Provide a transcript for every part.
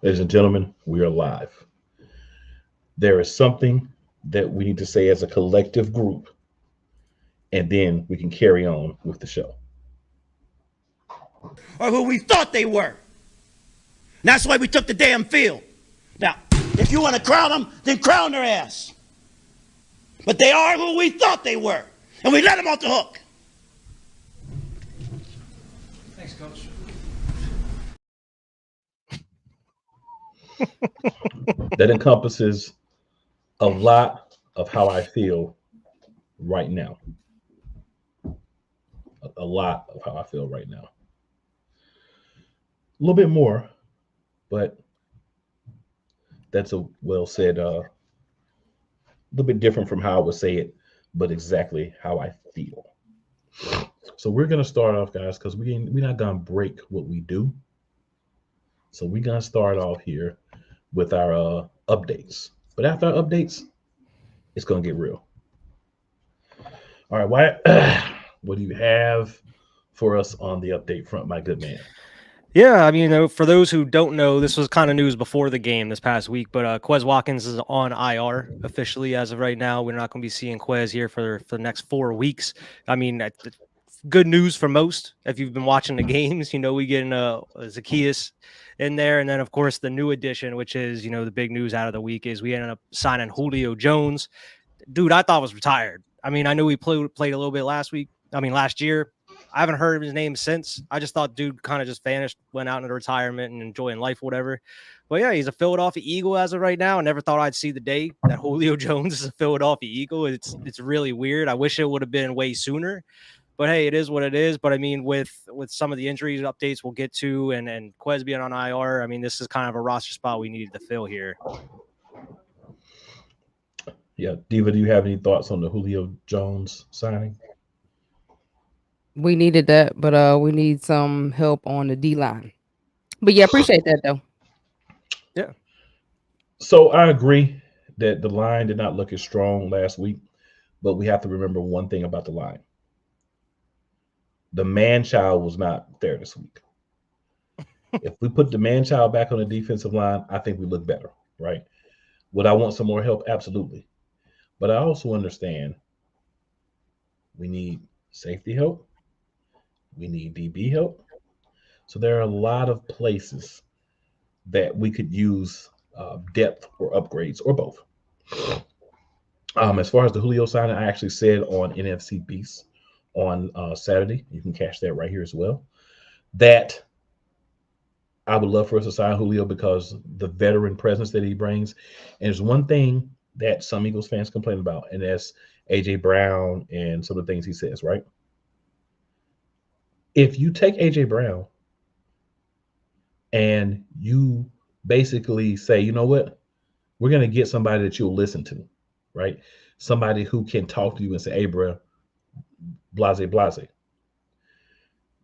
Ladies and gentlemen, we are live. There is something that we need to say as a collective group, and then we can carry on with the show. Or who we thought they were. And that's why we took the damn field. Now, if you want to crown them, then crown their ass. But they are who we thought they were. And we let them off the hook. Thanks, Coach. That encompasses a lot of how I feel right now. A lot of how I feel right now. A little bit more, but that's a well said, a little bit different from how I would say it, but exactly how I feel. So we're gonna start off, guys, because we're not gonna break what we do. So we're gonna start off here with our updates. But after our updates, it's gonna get real. All right, Wyatt, what do you have for us on the update front, my good man? Yeah, I mean, for those who don't know, this was kind of news before the game this past week, but Quez Watkins is on IR officially as of right now. We're not going to be seeing Quez here for the next 4 weeks. I mean, good news for most. If you've been watching the games, we get Zacchaeus in there. And then, of course, the new addition, which is, the big news out of the week, is we ended up signing Julio Jones. Dude, I thought was retired. I mean, I knew he played a little bit last year. I haven't heard of his name since. I just thought dude kind of just vanished, went out into retirement and enjoying life, whatever. But yeah, he's a Philadelphia Eagle as of right now. I never thought I'd see the day that Julio Jones is a Philadelphia Eagle. It's really weird. I wish it would have been way sooner. But hey, it is what it is. But I mean, with some of the injuries updates we'll get to and Quez being on IR, I mean, this is kind of a roster spot we needed to fill here. Yeah, Diva, do you have any thoughts on the Julio Jones signing? We needed that, but we need some help on the D line. But yeah, appreciate that though. Yeah. So I agree that the line did not look as strong last week, but we have to remember one thing about the line. The man child was not there this week. If we put the man child back on the defensive line, I think we look better, right? Would I want some more help? Absolutely. But I also understand we need safety help. We need DB help. So there are a lot of places that we could use depth or upgrades or both. As far as the Julio signing, I actually said on NFC Beast on Saturday, you can catch that right here as well, that I would love for us to sign Julio because the veteran presence that he brings. And there's one thing that some Eagles fans complain about, and that's A.J. Brown and some of the things he says, right? If you take A.J. Brown and you basically say, you know what, we're going to get somebody that you'll listen to, right? Somebody who can talk to you and say, hey, bro, blase, blase.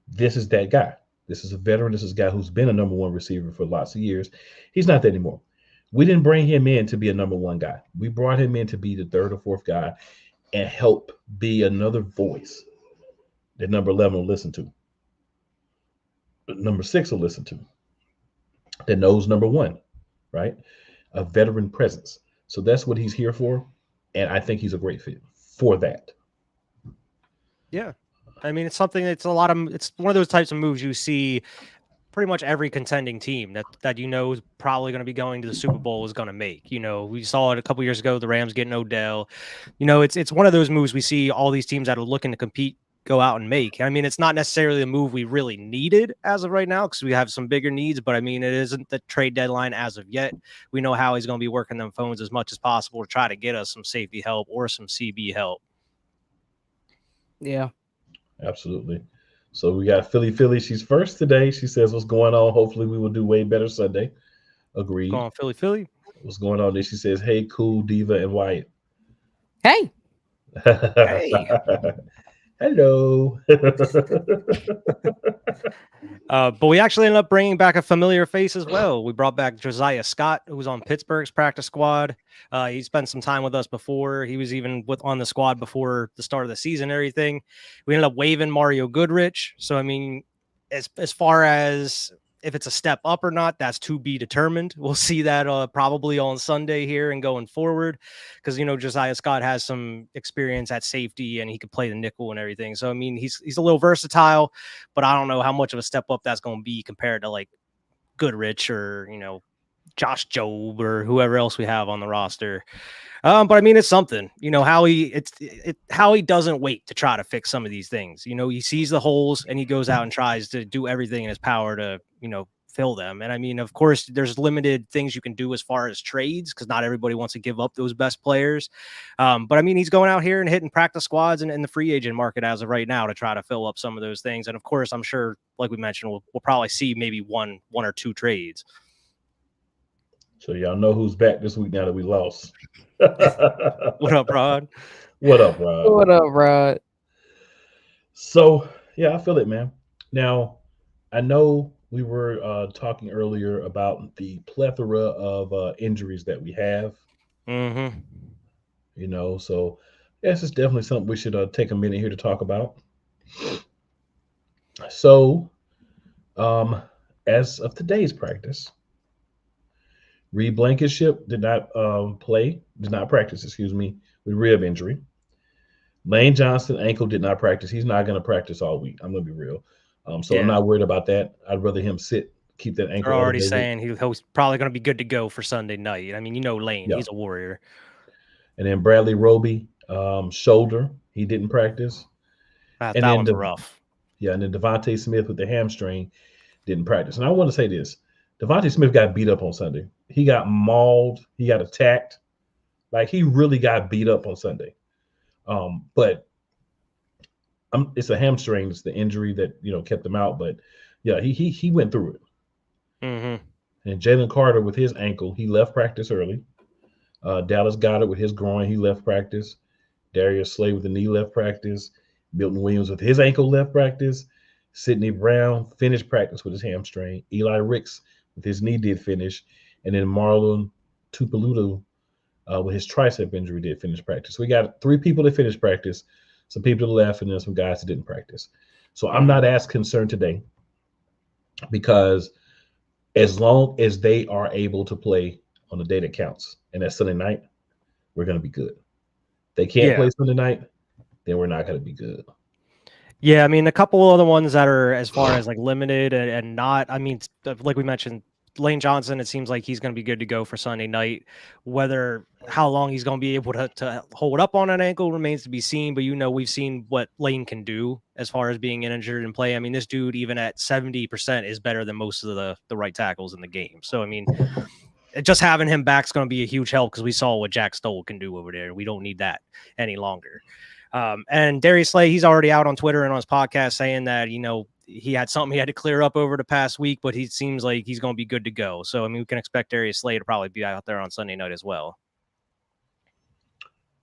This is that guy. This is a veteran. This is a guy who's been a number one receiver for lots of years. He's not that anymore. We didn't bring him in to be a number one guy. We brought him in to be the third or fourth guy and help be another voice that number 11 will listen to. Number 6 will listen to. That knows number 1, right? A veteran presence. So that's what he's here for. And I think he's a great fit for that. Yeah. I mean, it's one of those types of moves you see pretty much every contending team that is probably going to be going to the Super Bowl is going to make. We saw it a couple years ago, the Rams getting Odell. It's one of those moves we see all these teams that are looking to compete go out and make. I mean, it's not necessarily a move we really needed as of right now because we have some bigger needs, but I mean, it isn't the trade deadline as of yet. We know how he's going to be working them phones as much as possible to try to get us some safety help or some CB help. Yeah. Absolutely. So we got Philly. She's first today. She says, what's going on? Hopefully we will do way better Sunday. Agreed. Go on, Philly. What's going on there? She says, hey, cool, Diva and Wyatt. Hey. Hey. Hello. But we actually ended up bringing back a familiar face as well. We brought back Josiah Scott, who was on Pittsburgh's practice squad. He spent some time with us before. He was even on the squad before the start of the season and everything. We ended up waiving Mario Goodrich. So, I mean, as far as if it's a step up or not, that's to be determined. We'll see that probably on Sunday here and going forward, because Josiah Scott has some experience at safety and he could play the nickel and everything. So I mean, he's a little versatile, but I don't know how much of a step up that's going to be compared to like Goodrich or Josh Jobe or whoever else we have on the roster. But I mean, it's something, how he doesn't wait to try to fix some of these things. He sees the holes and he goes out and tries to do everything in his power to, fill them. And I mean, of course, there's limited things you can do as far as trades because not everybody wants to give up those best players. But I mean, he's going out here and hitting practice squads and in the free agent market as of right now to try to fill up some of those things. And of course, I'm sure, like we mentioned, we'll probably see maybe one or two trades. So y'all know who's back this week now that we lost. What up, Rod? What up, Rod? What up, Rod? So, yeah, I feel it, man. Now, I know we were talking earlier about the plethora of injuries that we have. Mm-hmm. So this is definitely something we should take a minute here to talk about. So, as of today's practice, Reed Blankenship did not practice, with rib injury. Lane Johnson, ankle, did not practice. He's not going to practice all week. I'm going to be real. So I'm not worried about that. I'd rather him keep that ankle. They're already saying he's probably going to be good to go for Sunday night. I mean, Lane, he's a warrior. And then Bradley Roby, shoulder, he didn't practice. That one's rough. Yeah, and then Devontae Smith with the hamstring didn't practice. And I want to say this. Devontae Smith got beat up on Sunday. He got mauled. He got attacked. Like, he really got beat up on Sunday. But it's a hamstring. It's the injury that, kept him out. But, yeah, he went through it. Mm-hmm. And Jalen Carter with his ankle, he left practice early. Dallas Goedert with his groin, he left practice. Darius Slay with the knee left practice. Milton Williams with his ankle left practice. Sidney Brown finished practice with his hamstring. Eli Ricks with his knee did finish. And then Marlon Tupeludo with his tricep injury did finish practice. So we got 3 people that finished practice, some people that left, and then some guys that didn't practice. So I'm not as concerned today because as long as they are able to play on the day that counts, and that's Sunday night, we're going to be good. They can't play Sunday night, then we're not going to be good. Yeah, I mean, a couple other ones that are as far as like limited and not, I mean, like we mentioned, Lane Johnson, it seems like he's going to be good to go for Sunday night. How long he's going to be able to hold up on an ankle remains to be seen, but we've seen what Lane can do as far as being injured and play. I mean, this dude, even at 70%, is better than most of the right tackles in the game. So, I mean, just having him back is going to be a huge help because we saw what Jack Stoll can do over there. We don't need that any longer. And Darius Slay, he's already out on Twitter and on his podcast saying that, he had something he had to clear up over the past week, but he seems like he's going to be good to go. So, I mean, we can expect Darius Slay to probably be out there on Sunday night as well.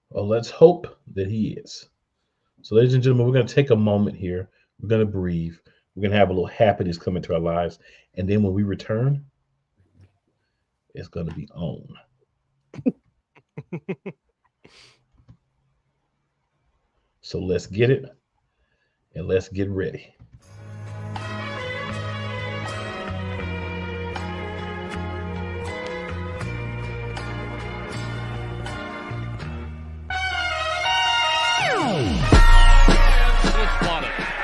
Well, let's hope that he is. So, ladies and gentlemen, we're going to take a moment here. We're going to breathe. We're going to have a little happiness come into our lives. And then when we return, it's going to be on. So let's get it and let's get ready.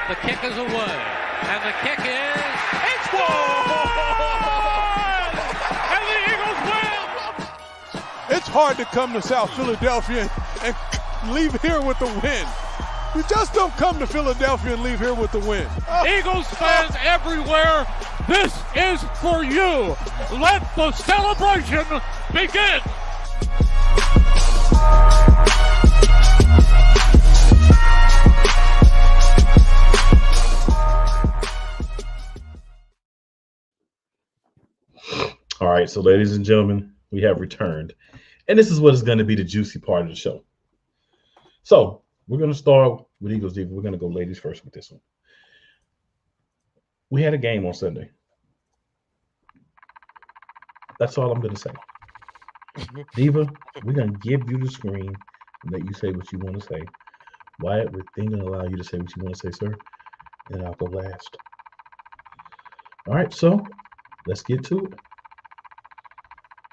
The kick is away, and the kick it's good! And the Eagles win! It's hard to come to South Philadelphia and leave here with the win. You just don't come to Philadelphia and leave here with the win. Eagles fans everywhere, this is for you. Let the celebration begin. All right, so ladies and gentlemen, we have returned. And this is what is going to be the juicy part of the show. So we're going to start with Eagles Diva. We're going to go ladies first with this one. We had a game on Sunday. That's all I'm going to say. Diva, we're going to give you the screen and let you say what you want to say. Wyatt, we're going to allow you to say what you want to say, sir. And I'll go last. All right, so Let's get to it.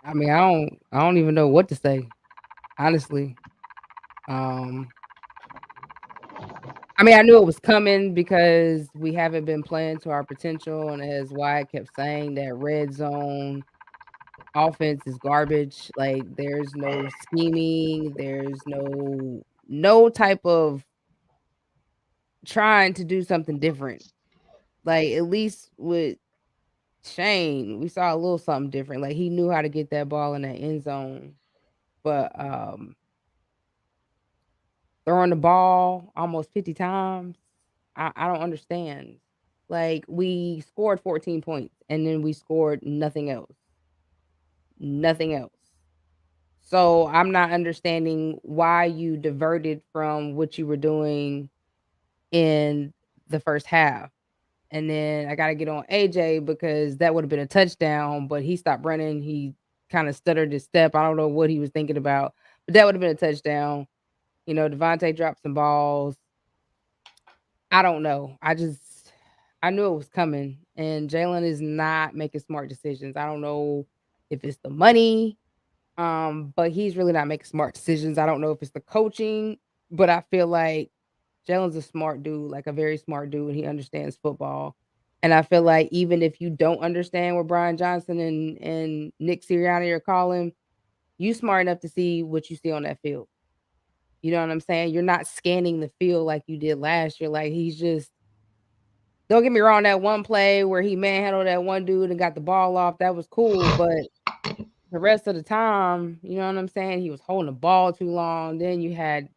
I mean, I don't even know what to say, honestly. I mean, I knew it was coming because we haven't been playing to our potential, and as Wyatt kept saying, that red zone offense is garbage. Like, there's no scheming, there's no type of trying to do something different. Like, at least with Shane, we saw a little something different. Like, he knew how to get that ball in that end zone. But throwing the ball almost 50 times, I don't understand. Like, we scored 14 points and then we scored nothing else. Nothing else. So I'm not understanding why you diverted from what you were doing in the first half. And then I got to get on AJ because that would have been a touchdown, but he stopped running. He kind of stuttered his step. I don't know what he was thinking about, but that would have been a touchdown. You know, Devontae dropped some balls. I don't know. I knew it was coming, and Jalen is not making smart decisions. I don't know if it's the money, but he's really not making smart decisions. I don't know if it's the coaching, but I feel like Jalen's a smart dude, like a very smart dude, and he understands football. And I feel like even if you don't understand what Brian Johnson and Nick Sirianni are calling, you smart enough to see what you see on that field. You know what I'm saying? You're not scanning the field like you did last year. Like, he's just, don't get me wrong, that one play where he manhandled that one dude and got the ball off, that was cool. But the rest of the time, you know what I'm saying? He was holding the ball too long. Then you had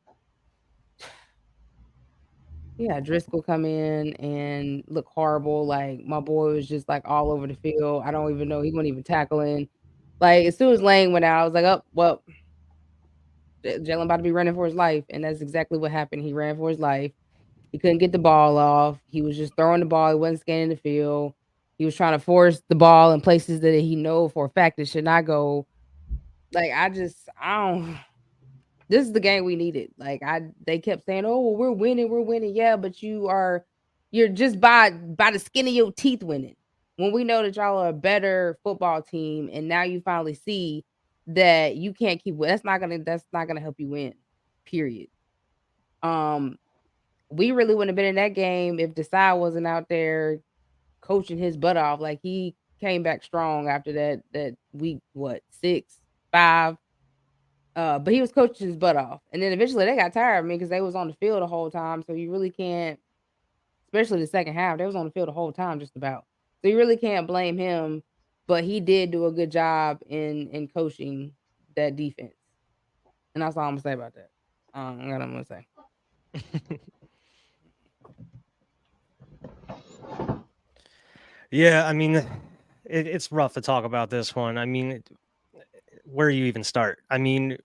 Driscoll come in and look horrible. Like, my boy was just like all over the field. I don't even know. He wasn't even tackling. Like, as soon as Lane went out, I was like, oh, well, Jalen about to be running for his life. And that's exactly what happened. He ran for his life. He couldn't get the ball off. He was just throwing the ball. He wasn't scanning the field. He was trying to force the ball in places that he know for a fact it should not go. Like, I don't. This is the game we needed. Like, they kept saying, "Oh, well, we're winning." Yeah, but you're just by the skin of your teeth winning. When we know that y'all are a better football team, and now you finally see that you can't keep. That's not gonna help you win. Period. Um, we really wouldn't have been in that game if Desai wasn't out there coaching his butt off. Like, he came back strong after that week, what, 6, 5. But he was coaching his butt off. And then eventually they got tired of me because they was on the field the whole time. So you really can't, especially the second half, they was on the field the whole time just about. So you really can't blame him. But he did do a good job in coaching that defense. And that's all I'm gonna say about that. I got what I'm gonna say. Yeah, I mean, it's rough to talk about this one. I mean, where do you even start? I mean,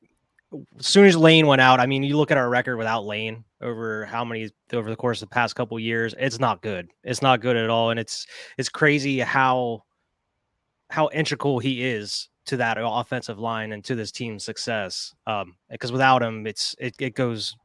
as soon as Lane went out, I mean, you look at our record without Lane over the course of the past couple of years, it's not good. It's not good at all, and it's crazy how integral he is to that offensive line and to this team's success. Because without him, it goes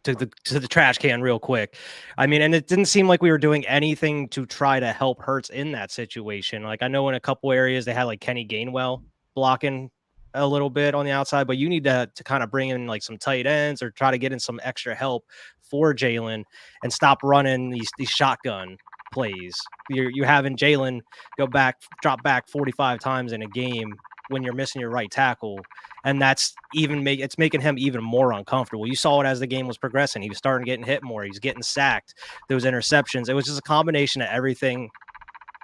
to the trash can real quick. I mean, and it didn't seem like we were doing anything to try to help Hurts in that situation. Like, I know in a couple areas they had like Kenny Gainwell blocking a little bit on the outside, but you need to kind of bring in like some tight ends or try to get in some extra help for Jalen and stop running these shotgun plays. You're having Jalen drop back 45 times in a game when you're missing your right tackle. And that's it's making him even more uncomfortable. You saw it as the game was progressing. He was starting getting hit more. He was getting sacked. Those interceptions. It was just a combination of everything.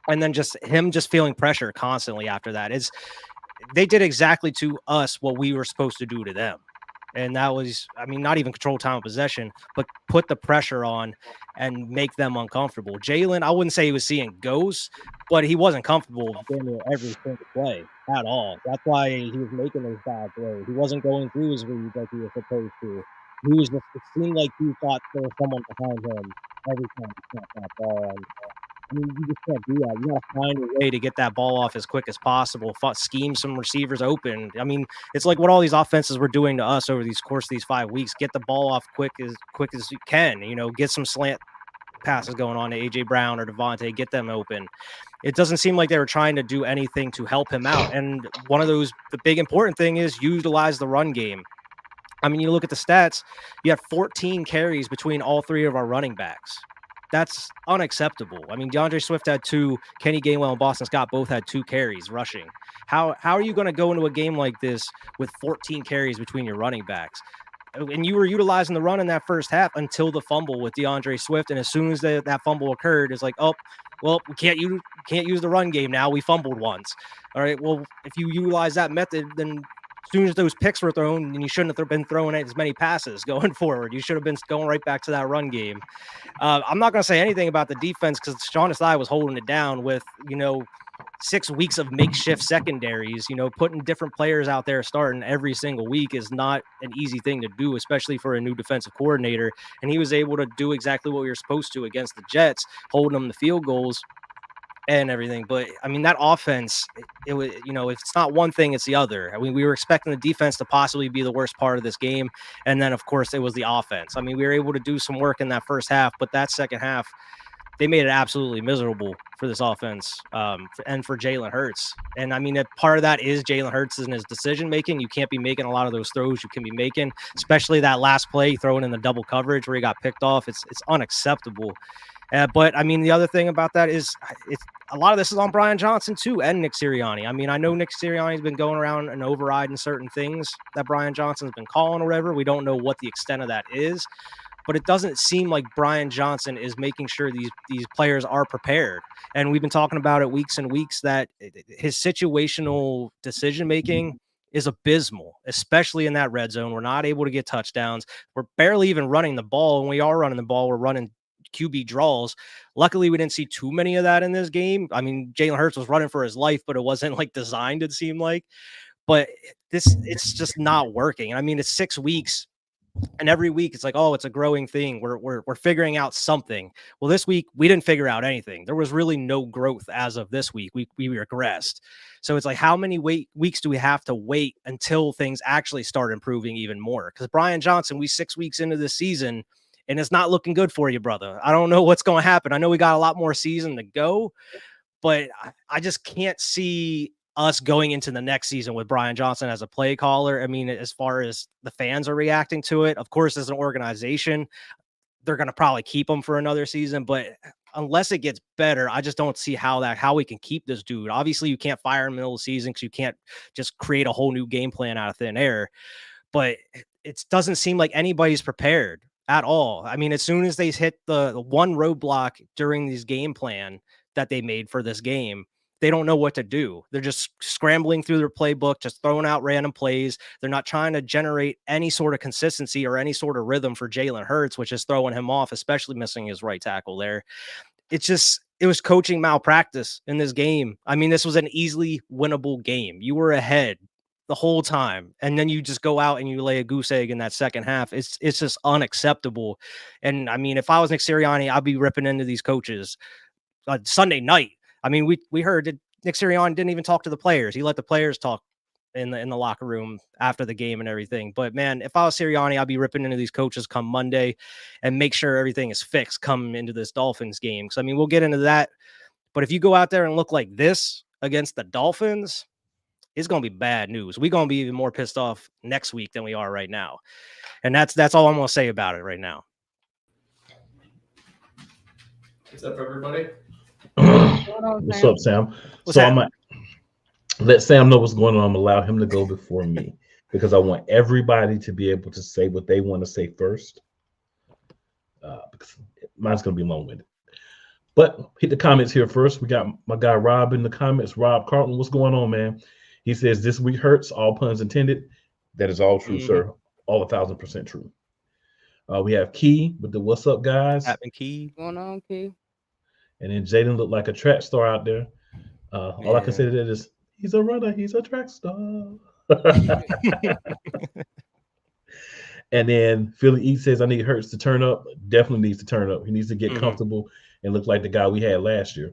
And then just him just feeling pressure constantly after that. They did exactly to us what we were supposed to do to them. And that was, I mean, not even control time of possession, but put the pressure on and make them uncomfortable. Jalen, I wouldn't say he was seeing ghosts, but he wasn't comfortable doing every single play at all. That's why he was making those bad plays. He wasn't going through his reads like he was supposed to. It seemed like he thought there was someone behind him every time he snapped that ball. I mean, you just can't do that. You got to find a way to get that ball off as quick as possible. Scheme some receivers open. I mean, it's like what all these offenses were doing to us over these 5 weeks. Get the ball off quick as you can. You know, get some slant passes going on to A.J. Brown or Devontae, get them open. It doesn't seem like they were trying to do anything to help him out. And one of those, the big important thing is utilize the run game. I mean, you look at the stats, you have 14 carries between all three of our running backs. That's unacceptable. I mean, DeAndre Swift had 2, Kenny Gainwell and Boston Scott both had 2 carries rushing. How are you going to go into a game like this with 14 carries between your running backs? And you were utilizing the run in that first half until the fumble with DeAndre Swift. And as soon as that fumble occurred, it's like, oh, well, we can't use the run game now. We fumbled once. All right, well, if you utilize that method, then as soon as those picks were thrown, then you shouldn't have been throwing as many passes going forward. You should have been going right back to that run game. I'm not going to say anything about the defense because Sean Desai was holding it down with, 6 weeks of makeshift secondaries. Putting different players out there starting every single week is not an easy thing to do, especially for a new defensive coordinator. And he was able to do exactly what we were supposed to against the Jets, holding them to field goals and everything. But I mean, that offense, it was, if it's not one thing, it's the other. I mean, we were expecting the defense to possibly be the worst part of this game. And then of course it was the offense. I mean, we were able to do some work in that first half, but that second half, they made it absolutely miserable for this offense and for Jalen Hurts. And I mean, part of that is Jalen Hurts and his decision-making. You can't be making a lot of those throws you can be making, especially that last play throwing in the double coverage where he got picked off. It's unacceptable. But I mean, the other thing about that is a lot of this is on Brian Johnson too, and Nick Sirianni. I mean, I know Nick Sirianni's been going around and overriding certain things that Brian Johnson's been calling or whatever. We don't know what the extent of that is. But it doesn't seem like Brian Johnson is making sure these players are prepared. And we've been talking about it weeks and weeks that his situational decision-making is abysmal, especially in that red zone. We're not able to get touchdowns. We're barely even running the ball. When we are running the ball, we're running QB draws. Luckily, we didn't see too many of that in this game. I mean, Jalen Hurts was running for his life, but it wasn't like designed, it seemed like. But it's just not working. I mean, it's 6 weeks. And every week it's like, oh, it's a growing thing. We're figuring out something. Well, this week we didn't figure out anything. There was really no growth as of this week. We regressed. So it's like, how many weeks do we have to wait until things actually start improving even more? Because Brian Johnson, we 6 weeks into this season and it's not looking good for you, brother. I don't know what's going to happen. I know we got a lot more season to go, but I just can't see us going into the next season with Brian Johnson as a play caller. I mean, as far as the fans are reacting to it, of course, as an organization, they're going to probably keep him for another season, but unless it gets better, I just don't see how we can keep this dude. Obviously you can't fire him in the middle of the season because you can't just create a whole new game plan out of thin air, but it doesn't seem like anybody's prepared at all. I mean, as soon as they hit the one roadblock during this game plan that they made for this game, they don't know what to do. They're just scrambling through their playbook, just throwing out random plays. They're not trying to generate any sort of consistency or any sort of rhythm for Jalen Hurts, which is throwing him off, especially missing his right tackle there. It was coaching malpractice in this game. I mean, this was an easily winnable game. You were ahead the whole time, and then you just go out and you lay a goose egg in that second half. It's just unacceptable. And I mean, if I was Nick Sirianni, I'd be ripping into these coaches Sunday night. I mean, we heard that Nick Sirianni didn't even talk to the players. He let the players talk in the locker room after the game and everything. But man, if I was Sirianni, I'd be ripping into these coaches come Monday and make sure everything is fixed come into this Dolphins game. So I mean, we'll get into that. But if you go out there and look like this against the Dolphins, it's going to be bad news. We're going to be even more pissed off next week than we are right now. And that's all I'm going to say about it right now. What's up, everybody? What's up, Sam? I'm gonna let Sam know what's going on. I'm gonna allow him to go before me because I want everybody to be able to say what they want to say first. Because mine's gonna be long-winded. But hit the comments here first. We got my guy Rob in the comments. Rob Carlton, what's going on, man? He says this week hurts, all puns intended. That is all true, sir. All 1,000% true. We have Key with the what's up, guys. Happening, Key. What's going on, Key? And then Jaden looked like a track star out there. All I can say to that is he's a runner, he's a track star. And then Philly E says, I need Hurts to turn up. Definitely needs to turn up. He needs to get comfortable and look like the guy we had last year.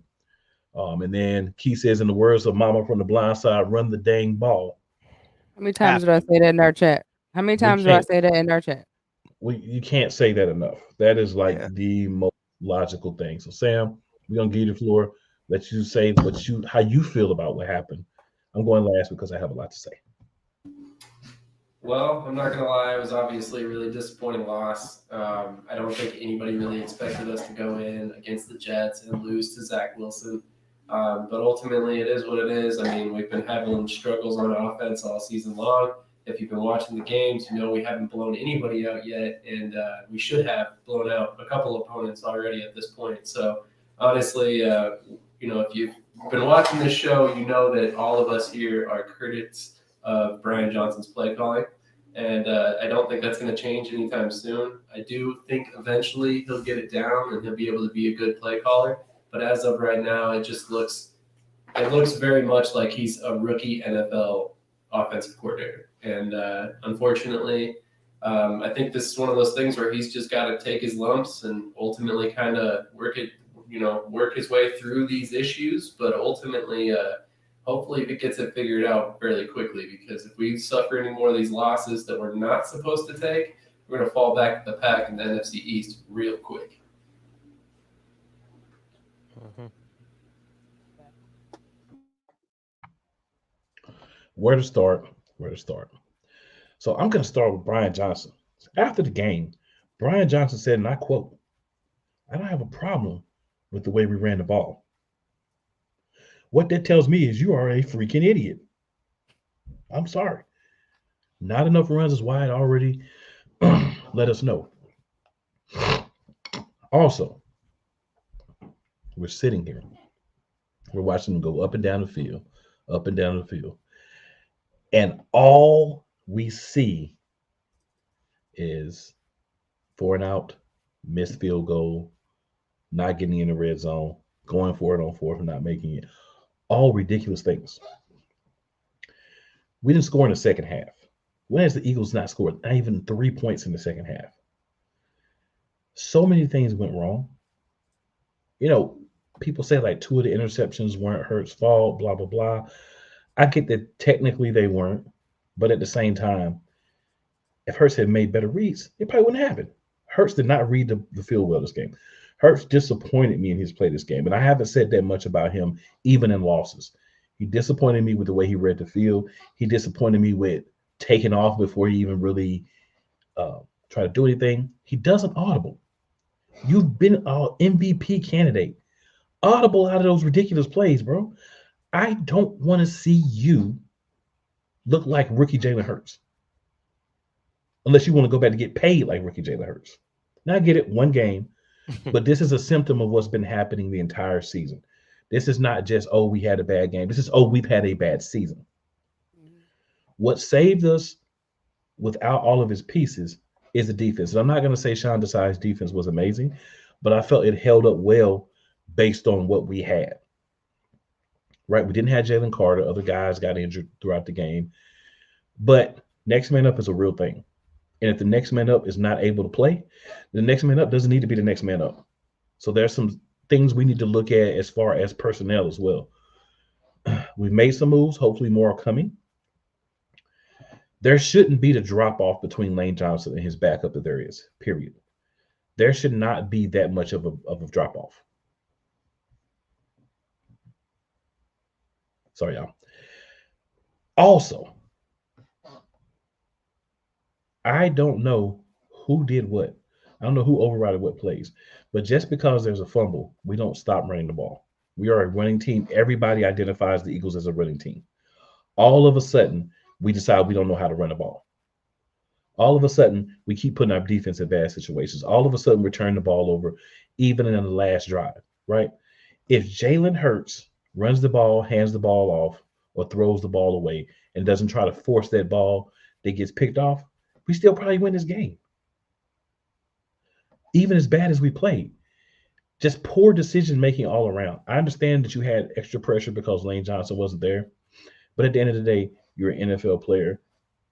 And then Key says, in the words of Mama from the Blind Side, run the dang ball. How many times did I say that in our chat? How many times do I say that in our chat? You can't say that enough. That is like the most logical thing. So Sam, we're gonna give you the floor. Let you say how you feel about what happened. I'm going last because I have a lot to say. Well, I'm not going to lie. It was obviously a really disappointing loss. I don't think anybody really expected us to go in against the Jets and lose to Zach Wilson. But ultimately, it is what it is. I mean, we've been having struggles on offense all season long. If you've been watching the games, you know we haven't blown anybody out yet, and we should have blown out a couple opponents already at this point. So, honestly, if you've been watching this show, you know that all of us here are critics of Brian Johnson's play calling. And I don't think that's going to change anytime soon. I do think eventually he'll get it down and he'll be able to be a good play caller. But as of right now, it looks very much like he's a rookie NFL offensive coordinator. And unfortunately, I think this is one of those things where he's just got to take his lumps and ultimately kind of work his way through these issues. But ultimately, hopefully he gets it figured out fairly quickly, because if we suffer any more of these losses that we're not supposed to take, we're going to fall back to the pack in the NFC East real quick. Mm-hmm. Where to start? So I'm going to start with Brian Johnson. After the game, Brian Johnson said, and I quote, "I don't have a problem with the way we ran the ball. What that tells me is you are a freaking idiot. I'm sorry. Not enough runs is wide already. Let us know." Also, we're sitting here. We're watching them go up and down the field, up and down the field. And all we see is 4 and out, missed field goal, not getting in the red zone, going for it on 4th and not making it. All ridiculous things. We didn't score in the second half. When has the Eagles not scored? Not even 3 points in the second half. So many things went wrong. People say like 2 of the interceptions weren't Hurts' fault, blah, blah, blah. I get that technically they weren't, but at the same time, if Hurts had made better reads, it probably wouldn't happen. Hurts did not read the field well this game. Hurts disappointed me in his play this game, and I haven't said that much about him even in losses. He disappointed me with the way he read the field. He disappointed me with taking off before he even really tried to do anything. He doesn't audible. You've been an MVP candidate. Audible out of those ridiculous plays, bro. I don't want to see you look like rookie Jalen Hurts. Unless you want to go back to get paid like rookie Jalen Hurts. Now I get it, one game, but this is a symptom of what's been happening the entire season. This is not just, we had a bad game. This is, we've had a bad season. What saved us without all of his pieces is the defense. And I'm not going to say Sean Desai's defense was amazing, but I felt it held up well based on what we had. Right? We didn't have Jalen Carter. Other guys got injured throughout the game. But next man up is a real thing. And if the next man up is not able to play, the next man up doesn't need to be the next man up. So there's some things we need to look at as far as personnel as well. We've made some moves. Hopefully more are coming. There shouldn't be the drop-off between Lane Johnson and his backup that there is, period. There should not be that much of a drop-off. Sorry, y'all. Also, I don't know who did what. I don't know who overrided what plays. But just because there's a fumble, we don't stop running the ball. We are a running team. Everybody identifies the Eagles as a running team. All of a sudden, we decide we don't know how to run the ball. All of a sudden, we keep putting our defense in bad situations. All of a sudden, we're turning the ball over, even in the last drive, right? If Jalen Hurts runs the ball, hands the ball off, or throws the ball away and doesn't try to force that ball that gets picked off, we still probably win this game. Even as bad as we played. Just poor decision-making all around. I understand that you had extra pressure because Lane Johnson wasn't there. But at the end of the day, you're an NFL player.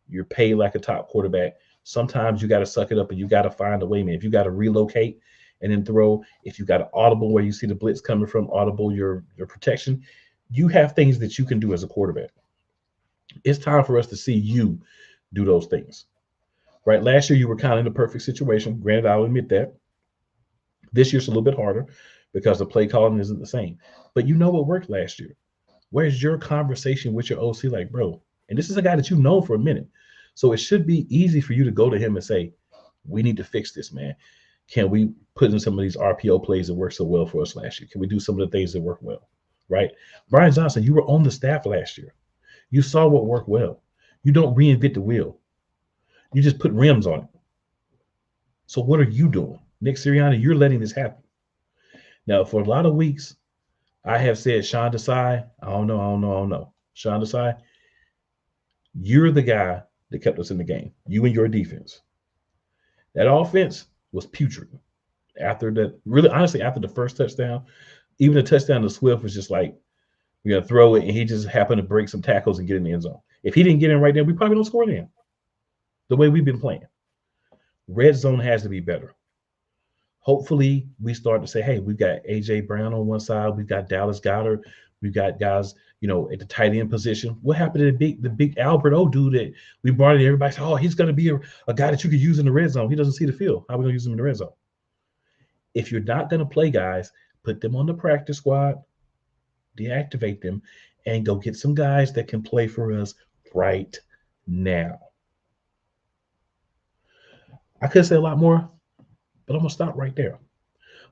You're paid like a top quarterback. Sometimes you got to suck it up and you got to find a way, man. If you got to relocate and then throw, if you got to audible where you see the blitz coming from, audible your protection, you have things that you can do as a quarterback. It's time for us to see you do those things. Right? Last year, you were kind of in the perfect situation. Granted, I'll admit that. This year's a little bit harder because the play calling isn't the same. But you know what worked last year. Where's your conversation with your OC like, bro? And this is a guy that you've known for a minute. So it should be easy for you to go to him and say, we need to fix this, man. Can we put in some of these RPO plays that worked so well for us last year? Can we do some of the things that work well? Right? Brian Johnson, you were on the staff last year. You saw what worked well. You don't reinvent the wheel. You just put rims on it. So what are you doing? Nick Sirianni, you're letting this happen. Now, for a lot of weeks, I have said, Sean Desai, I don't know. Sean Desai, you're the guy that kept us in the game. You and your defense. That offense was putrid. After that, really, honestly, after the first touchdown, even the touchdown to Swift was just like, we're going to throw it, and he just happened to break some tackles and get in the end zone. If he didn't get in right there, we probably don't score then. The way we've been playing. Red zone has to be better. Hopefully, we start to say, hey, we've got A.J. Brown on one side. We've got Dallas Goedert. We've got guys, at the tight end position. What happened to the big Albert O dude that we brought in? Everybody said, oh, he's going to be a guy that you could use in the red zone. He doesn't see the field. How are we going to use him in the red zone? If you're not going to play guys, put them on the practice squad, deactivate them, and go get some guys that can play for us right now. I could say a lot more, but I'm going to stop right there.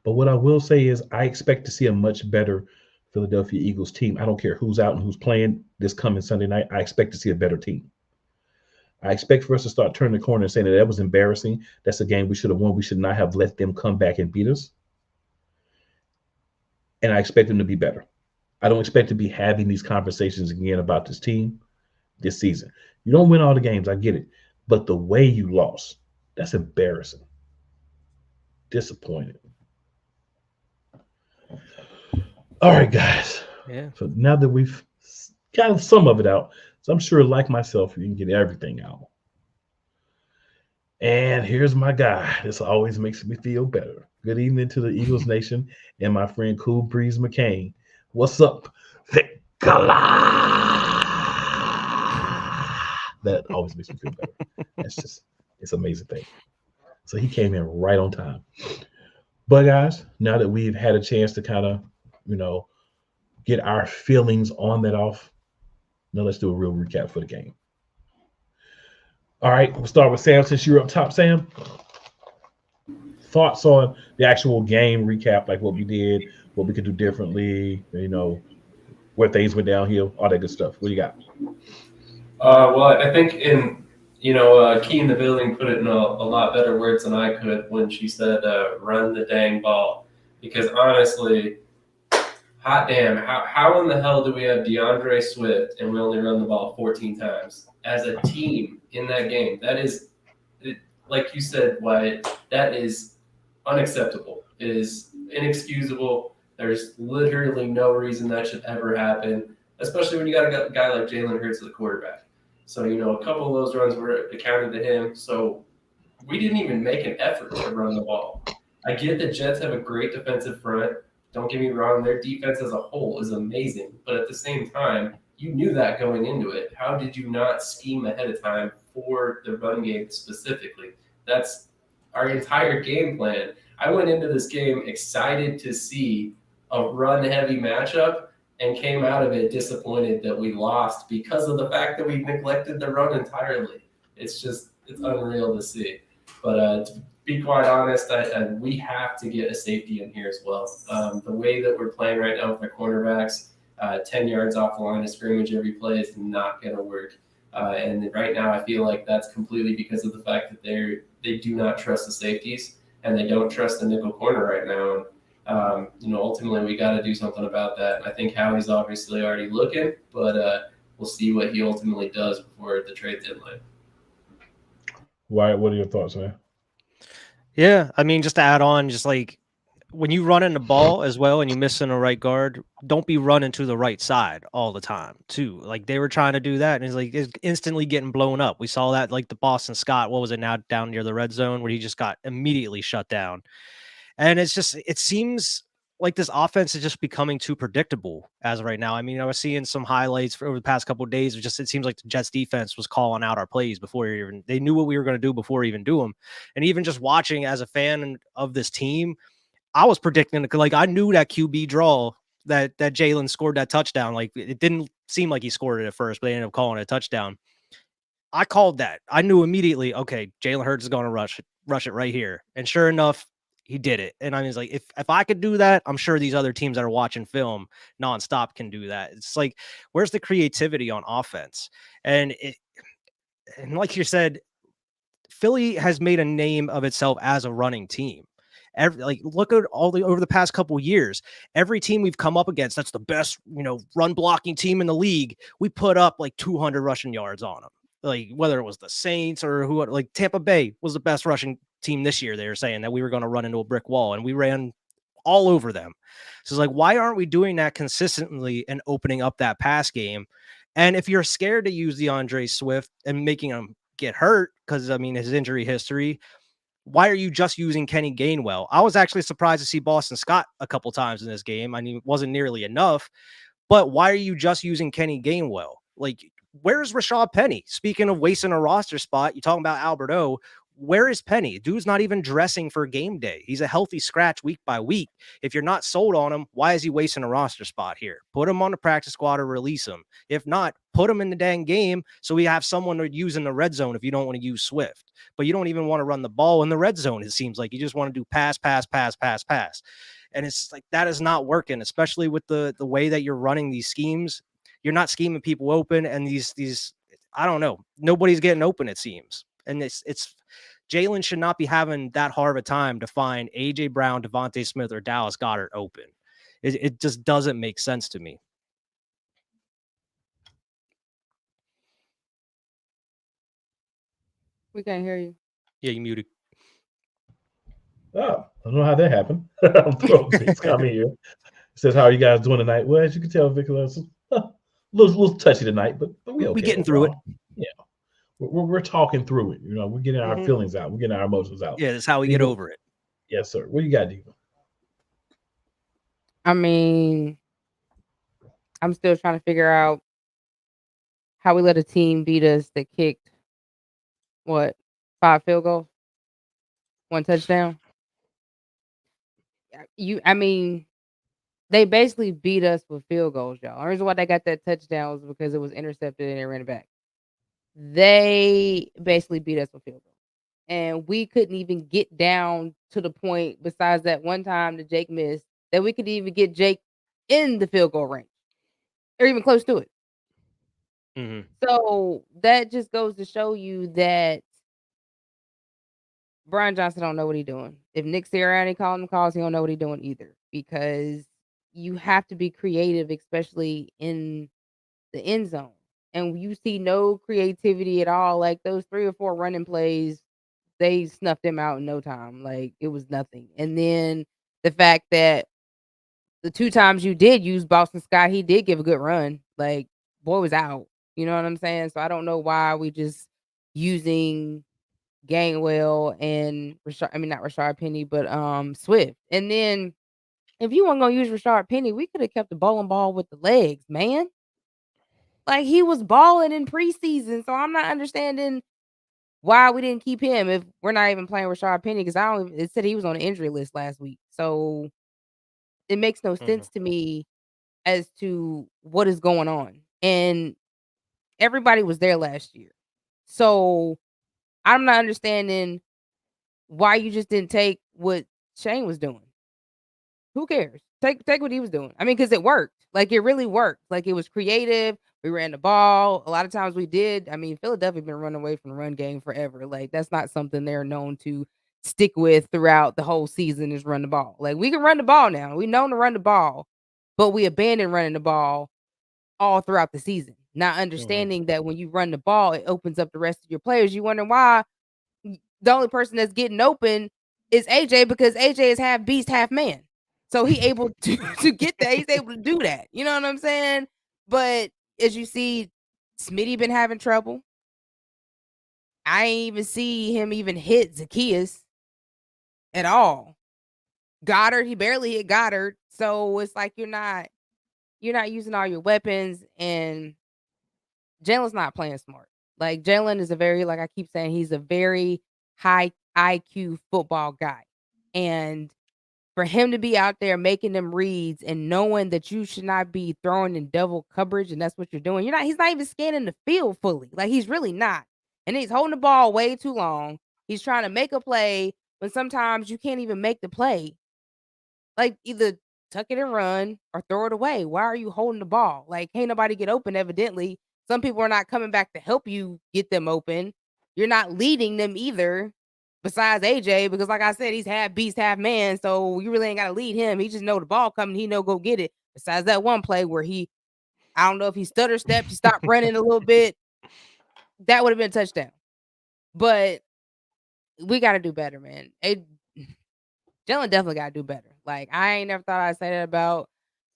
But what I will say is I expect to see a much better Philadelphia Eagles team. I don't care who's out and who's playing this coming Sunday night. I expect to see a better team. I expect for us to start turning the corner and saying that was embarrassing. That's a game we should have won. We should not have let them come back and beat us. And I expect them to be better. I don't expect to be having these conversations again about this team this season. You don't win all the games. I get it. But the way you lost, that's embarrassing. Disappointed. All right, guys. Yeah. So now that we've got some of it out, so I'm sure, like myself, you can get everything out. And here's my guy. This always makes me feel better. Good evening to the Eagles Nation and my friend Cool Breeze McCain. What's up, Vicala? That always makes me feel better. It's an amazing thing. So he came in right on time. But guys, now that we've had a chance to kind of, get our feelings on that off, now let's do a real recap for the game. All right, we'll start with Sam since you're up top. Sam, thoughts on the actual game recap, like what we did, what we could do differently, where things went downhill, all that good stuff. What do you got? Well, I think Key in the building put it in a lot better words than I could when she said, run the dang ball. Because honestly, hot damn, how in the hell do we have DeAndre Swift and we only run the ball 14 times as a team in that game? That is, like you said, Wyatt, that is unacceptable. It is inexcusable. There's literally no reason that should ever happen, especially when you got a guy like Jalen Hurts as the quarterback. So, a couple of those runs were accounted to him. So we didn't even make an effort to run the ball. I get the Jets have a great defensive front. Don't get me wrong, their defense as a whole is amazing. But at the same time, you knew that going into it. How did you not scheme ahead of time for the run game specifically? That's our entire game plan. I went into this game excited to see a run-heavy matchup and came out of it disappointed that we lost because of the fact that we neglected the run entirely. It's unreal to see. But to be quite honest, we have to get a safety in here as well. The way that we're playing right now with our cornerbacks, 10 yards off the line of scrimmage every play is not going to work. And right now I feel like that's completely because of the fact that they do not trust the safeties and they don't trust the nickel corner right now. Ultimately we got to do something about that. I think Howie's obviously already looking, but we'll see what he ultimately does before the trade deadline. Wyatt, what are your thoughts, man? Yeah, I mean, just to add on, just like when you run in the ball as well and you miss in the right guard, don't be running to the right side all the time, too. Like they were trying to do that, and it's instantly getting blown up. We saw that, like the Boston Scott, what was it now, down near the red zone, where he just got immediately shut down. And it seems like this offense is just becoming too predictable as of right now. I mean, I was seeing some highlights over the past couple of days. It seems like the Jets defense was calling out our plays before they knew what we were going to do before we even do them. And even just watching as a fan of this team, I was predicting it, like I knew that QB draw that Jalen scored that touchdown. Like it didn't seem like he scored it at first, but they ended up calling it a touchdown. I called that. I knew immediately, okay, Jalen Hurts is going to rush it right here. And sure enough, he did it. And I was like, if I could do that, I'm sure these other teams that are watching film nonstop can do that. It's like, where's the creativity on offense? And like you said, Philly has made a name of itself as a running team. Look at over the past couple years, every team we've come up against that's the best, run blocking team in the league, we put up like 200 rushing yards on them. Like whether it was the Saints or who, like Tampa Bay was the best rushing team this year. They were saying that we were going to run into a brick wall, and we ran all over them. So it's like, why aren't we doing that consistently and opening up that pass game? And if you're scared to use DeAndre Swift and making him get hurt, because I mean his injury history, why are you just using Kenny Gainwell? I was actually surprised to see Boston Scott a couple times in this game. I mean, it wasn't nearly enough, but why are you just using Kenny Gainwell? Like, where's Rashad Penny? Speaking of wasting a roster spot, you're talking about Albert O. Where is Penny? Dude's not even dressing for game day. He's a healthy scratch week by week. If you're not sold on him, why is he wasting a roster spot here? Put him on the practice squad or release him. If not, put him in the dang game so we have someone to use in the red zone if you don't want to use Swift. But you don't even want to run the ball in the red zone, it seems like. You just want to do pass. And it's like that is not working, especially with the way that you're running these schemes. You're not scheming people open, and these I don't know. Nobody's getting open, it seems. And it's Jalen should not be having that hard of a time to find AJ Brown, Devontae Smith, or Dallas Goedert open. It just doesn't make sense to me. We can't hear you. Yeah, you muted. Oh, I don't know how that happened. It's coming here. Says, how are you guys doing tonight? Well, as you can tell, Vicky, a little touchy tonight, but we okay. We're getting through it. Yeah. We're talking through it. We're getting our feelings out. We're getting our emotions out. Yeah, that's how we get over it. Yes, sir. What you got, Diva? I mean, I'm still trying to figure out how we let a team beat us that kicked, 5 field goals? 1 touchdown? I mean, they basically beat us with field goals, y'all. The reason why they got that touchdown was because it was intercepted and they ran it back. They basically beat us with field goals. And we couldn't even get down to the point, besides that one time that Jake missed, that we could even get Jake in the field goal range or even close to it. Mm-hmm. So that just goes to show you that Brian Johnson don't know what he's doing. If Nick Sirianni calling him calls, he don't know what he's doing either, because you have to be creative, especially in the end zone. And you see no creativity at all. Like those 3 or 4 running plays, they snuffed him out in no time. Like it was nothing. And then the fact that the 2 times you did use Boston Scott, he did give a good run. Like boy was out. You know what I'm saying? So I don't know why we just using Gainwell and not Rashard Penny, but Swift. And then if you weren't gonna use Rashard Penny, we could have kept the ball with the legs, man. Like he was balling in preseason, so I'm not understanding why we didn't keep him if we're not even playing Rashard Penny, because it said he was on the injury list last week. So it makes no sense to me as to what is going on. And everybody was there last year. So I'm not understanding why you just didn't take what Shane was doing. Who cares? Take what he was doing. I mean, because it worked. Like it really worked. Like it was creative. We ran the ball. A lot of times we did. I mean, Philadelphia been running away from the run game forever. Like that's not something they're known to stick with throughout the whole season, is run the ball. Like we can run the ball now. We known to run the ball, but we abandoned running the ball all throughout the season. Not understanding that when you run the ball, it opens up the rest of your players. You wonder why the only person that's getting open is AJ, because AJ is half beast, half man. So he able to get that. He's able to do that. You know what I'm saying? But as you see, Smitty been having trouble. I ain't even see him even hit Zacchaeus at all. Goddard, he barely hit Goddard. So it's like you're not using all your weapons, and Jalen's not playing smart. Like Jalen is like I keep saying, he's a very high IQ football guy. And for him to be out there making them reads and knowing that you should not be throwing in double coverage and that's what you're doing. He's not even scanning the field fully. Like, he's really not. And he's holding the ball way too long. He's trying to make a play when sometimes you can't even make the play. Like, either tuck it and run or throw it away. Why are you holding the ball? Like, can't nobody get open, evidently. Some people are not coming back to help you get them open. You're not leading them either, besides AJ, because like I said, he's half beast, half man. So you really ain't got to lead him. He just know the ball coming. He know go get it. Besides that one play where I don't know if he stutter stepped, he stopped running a little bit. That would have been a touchdown. But we got to do better, man. Jalen definitely got to do better. Like, I ain't never thought I'd say that about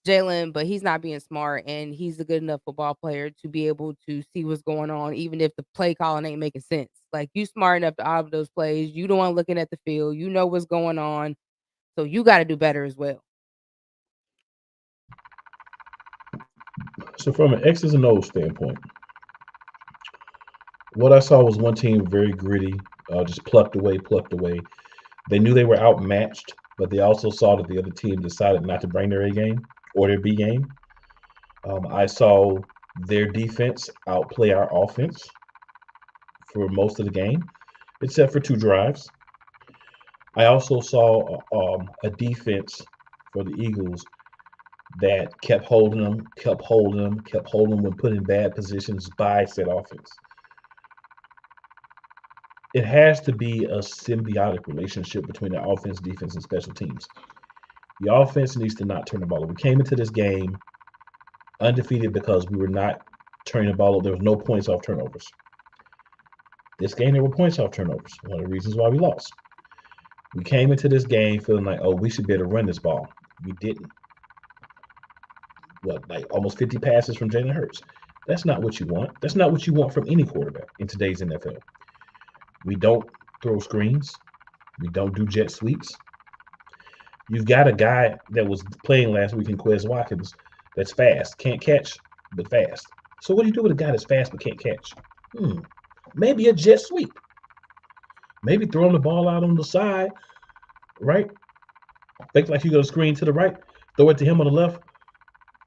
Jalen, but he's not being smart, and he's a good enough football player to be able to see what's going on, even if the play calling ain't making sense. Like, you smart enough to opt those plays. You the one looking at the field. You know what's going on. So you got to do better as well. So from an X's and O's standpoint, what I saw was one team very gritty, just plucked away. They knew they were outmatched, but they also saw that the other team decided not to bring their A game or their B game. I saw their defense outplay our offense for most of the game, except for 2 drives. I also saw a defense for the Eagles that kept holding them when put in bad positions by said offense. It has to be a symbiotic relationship between the offense, defense, and special teams. The offense needs to not turn the ball over. We came into this game undefeated because we were not turning the ball over. There was no points off turnovers. This game, there were points off turnovers. One of the reasons why we lost. We came into this game feeling like, oh, we should be able to run this ball. We didn't. Like almost 50 passes from Jalen Hurts. That's not what you want. That's not what you want from any quarterback in today's NFL. We don't throw screens. We don't do jet sweeps. You've got a guy that was playing last week in Quez Watkins that's fast, can't catch, but fast. So what do you do with a guy that's fast but can't catch? Maybe a jet sweep. Maybe throwing the ball out on the side, right? Think like you're going to screen to the right, throw it to him on the left,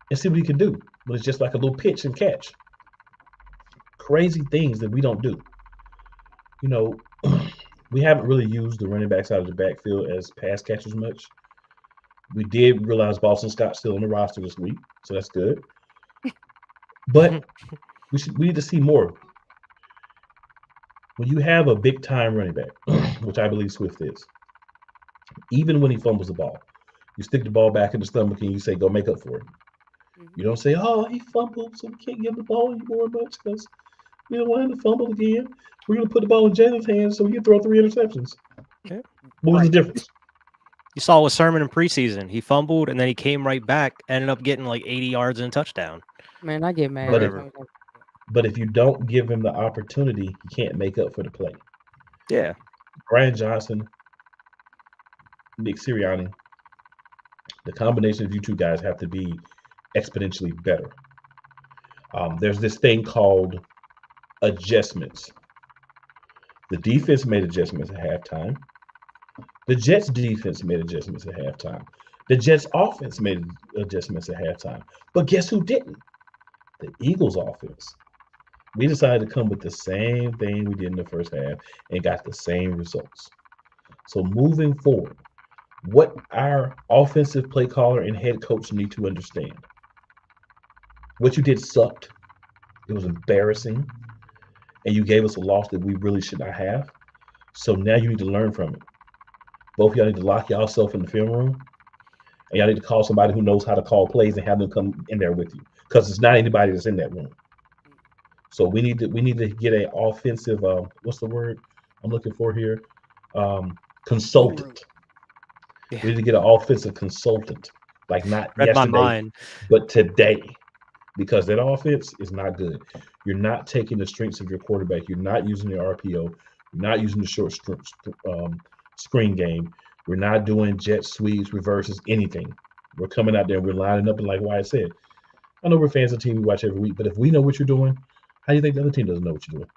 and see what he can do. But it's just like a little pitch and catch. Crazy things that we don't do. You know, we haven't really used the running backs out of the backfield as pass catchers much. We did realize Boston Scott's still on the roster this week, so that's good. But we need to see more. When you have a big-time running back, which I believe Swift is, even when he fumbles the ball, you stick the ball back in the stomach and you say, go make up for it. You don't say, oh, he fumbled, so we can't give him the ball anymore much because we don't want him to fumble again. We're going to put the ball in Jalen's hands so we can throw 3 interceptions. Yeah. What was the difference? You saw with Sermon in preseason. He fumbled, and then he came right back, ended up getting like 80 yards and a touchdown. Man, I get mad. But if you don't give him the opportunity, he can't make up for the play. Yeah. Brian Johnson, Nick Sirianni, the combination of you two guys have to be exponentially better. There's this thing called adjustments. The defense made adjustments at halftime. The Jets defense made adjustments at halftime. The Jets offense made adjustments at halftime. But guess who didn't? The Eagles offense. We decided to come with the same thing we did in the first half and got the same results. So moving forward, what our offensive play caller and head coach need to understand. What you did sucked. It was embarrassing. And you gave us a loss that we really should not have. So now you need to learn from it. Both of y'all need to lock yourself in the film room. And y'all need to call somebody who knows how to call plays and have them come in there with you. Because it's not anybody that's in that room. So we need to get an offensive, what's the word I'm looking for here? Consultant. Yeah. We need to get an offensive consultant. Like not Read yesterday, my mind. but today. Because that offense is not good. You're not taking the strengths of your quarterback. You're not using the RPO. You're not using the short screen game. We're not doing jet sweeps, reverses, anything. We're coming out there and we're lining up, and like Wyatt said, I know we're fans of the team we watch every week, but if we know what you're doing, how do you think the other team doesn't know what you're doing?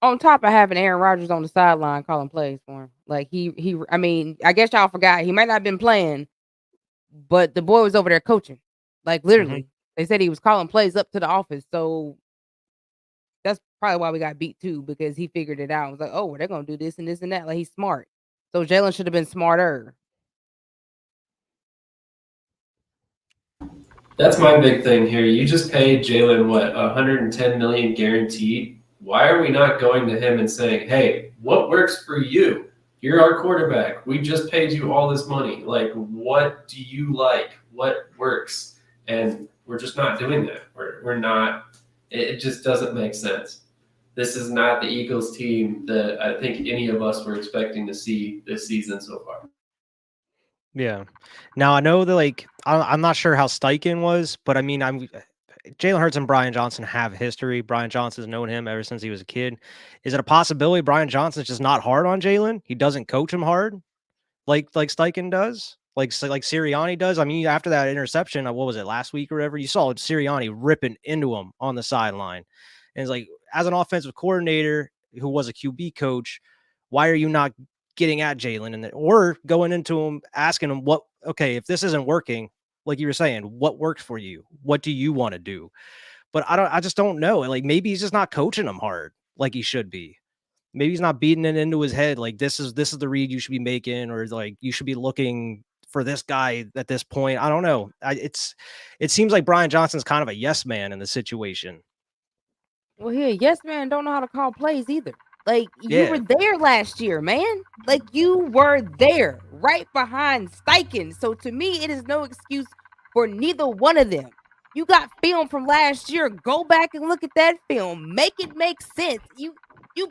On top of having Aaron Rodgers on the sideline calling plays for him. Like I mean, I guess y'all forgot he might not have been playing, but the boy was over there coaching. Like literally. They said he was calling plays up to the office. So that's probably why we got beat too, because he figured it out. It was like, oh, well, they're gonna do this and this and that. Like he's smart. So Jalen should have been smarter. That's my big thing here. You just paid Jalen what, 110 million guaranteed. Why are we not going to him and saying, "Hey, what works for you? You're our quarterback. We just paid you all this money. Like, what do you like? What works?" And we're just not doing that. We're not. It just doesn't make sense. This is not the Eagles team that I think any of us were expecting to see this season so far. Yeah. Now I know that like I'm not sure how Steichen was, but I mean Jalen Hurts and Brian Johnson have history. Brian Johnson's known him ever since he was a kid. Is it a possibility Brian Johnson's just not hard on Jalen? He doesn't coach him hard like Steichen does? Like Sirianni does? I mean, after that interception, what was it, last week or whatever? You saw Sirianni ripping into him on the sideline. And it's like, as an offensive coordinator who was a QB coach, why are you not getting at Jalen or going into him, asking him if this isn't working, like you were saying, what works for you? What do you want to do? But I just don't know. Like maybe he's just not coaching him hard like he should be. Maybe he's not beating it into his head. Like this is the read you should be making, or like you should be looking for this guy at this point. I don't know. It seems like Brian Johnson's kind of a yes man in the situation. Well, here, yes man don't know how to call plays either. Like you were there last year, man. Like you were there right behind Steichen. So to me, it is no excuse for neither one of them. You got film from last year. Go back and look at that film. Make it make sense. You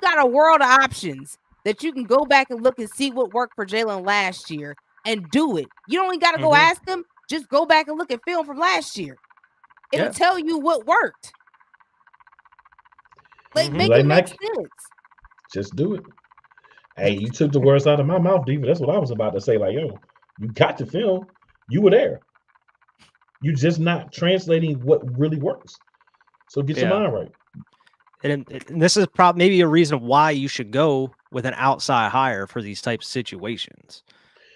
got a world of options that you can go back and look and see what worked for Jalen last year and do it. You don't even got to go ask him. Just go back and look at film from last year. It'll tell you what worked. Like make it make sense. Just do it. Hey, you took the words out of my mouth, Diva. That's what I was about to say. Like, yo, you got the film. You were there. You're just not translating what really works. So get your mind right. And this is probably maybe a reason why you should go with an outside hire for these types of situations.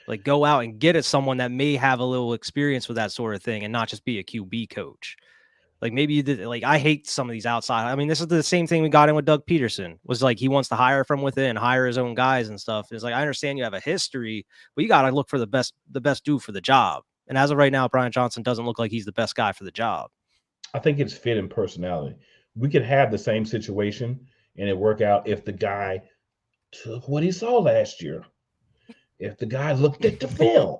Like go out and get at someone that may have a little experience with that sort of thing and not just be a QB coach. Like maybe you did, like I hate some of these outside. I mean, this is the same thing we got in with Doug Peterson. Was like he wants to hire from within, hire his own guys and stuff. It's like I understand you have a history, but you got to look for the best dude for the job. And as of right now, Brian Johnson doesn't look like he's the best guy for the job. I think it's fit and personality. We could have the same situation and it work out if the guy took what he saw last year. If the guy looked at the film.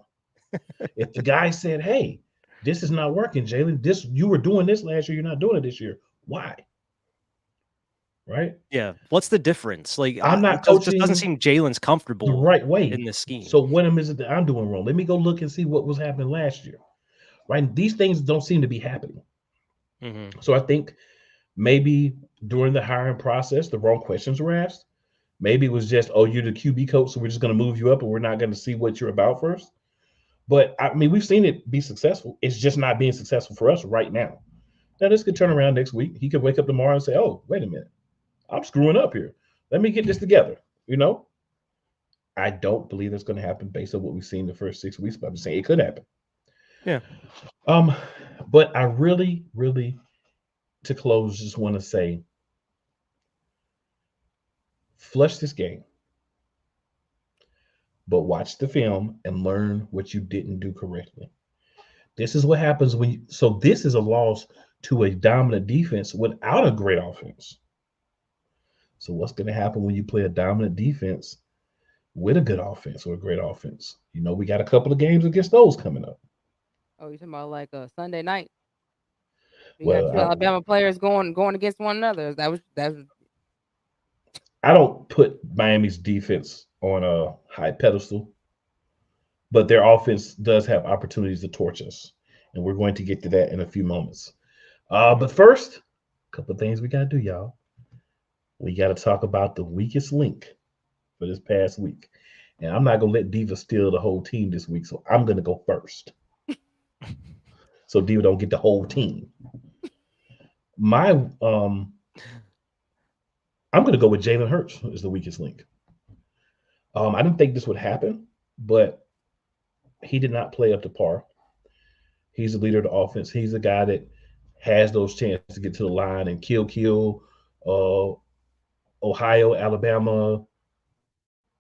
If the guy said, "Hey, this is not working, Jalen. You were doing this last year. You're not doing it this year. Why?" Right? Yeah. What's the difference? Like I'm not coaching. It just doesn't seem Jalen's comfortable the right way in this scheme. So what is it that I'm doing wrong? Let me go look and see what was happening last year. Right? These things don't seem to be happening. So I think maybe during the hiring process, the wrong questions were asked. Maybe it was just, "Oh, you're the QB coach, so we're just going to move you up and we're not going to see what you're about first." But I mean, we've seen it be successful. It's just not being successful for us right now. Now, this could turn around next week. He could wake up tomorrow and say, "Oh, wait a minute. I'm screwing up here. Let me get this together." You know? I don't believe that's going to happen based on what we've seen the first 6 weeks, but I'm just saying it could happen. Yeah. But I really, really, to close, just want to say, flush this game, but watch the film and learn what you didn't do correctly. This is what happens so this is a loss to a dominant defense without a great offense. So what's going to happen when you play a dominant defense with a good offense or a great offense? You know, we got a couple of games against those coming up. Oh, you're talking about like a Sunday night? We Well, got two Alabama players going against one another. That was. I don't put Miami's defense on a high pedestal, but their offense does have opportunities to torch us, and we're going to get to that in a few moments. But first, a couple of things we got to do, y'all. We got to talk about the weakest link for this past week, and I'm not going to let Diva steal the whole team this week, so I'm going to go first. So Diva don't get the whole team. My I'm going to go with Jalen Hurts as the weakest link. I didn't think this would happen, but he did not play up to par. He's the leader of the offense. He's the guy that has those chances to get to the line and kill uh, Ohio, Alabama,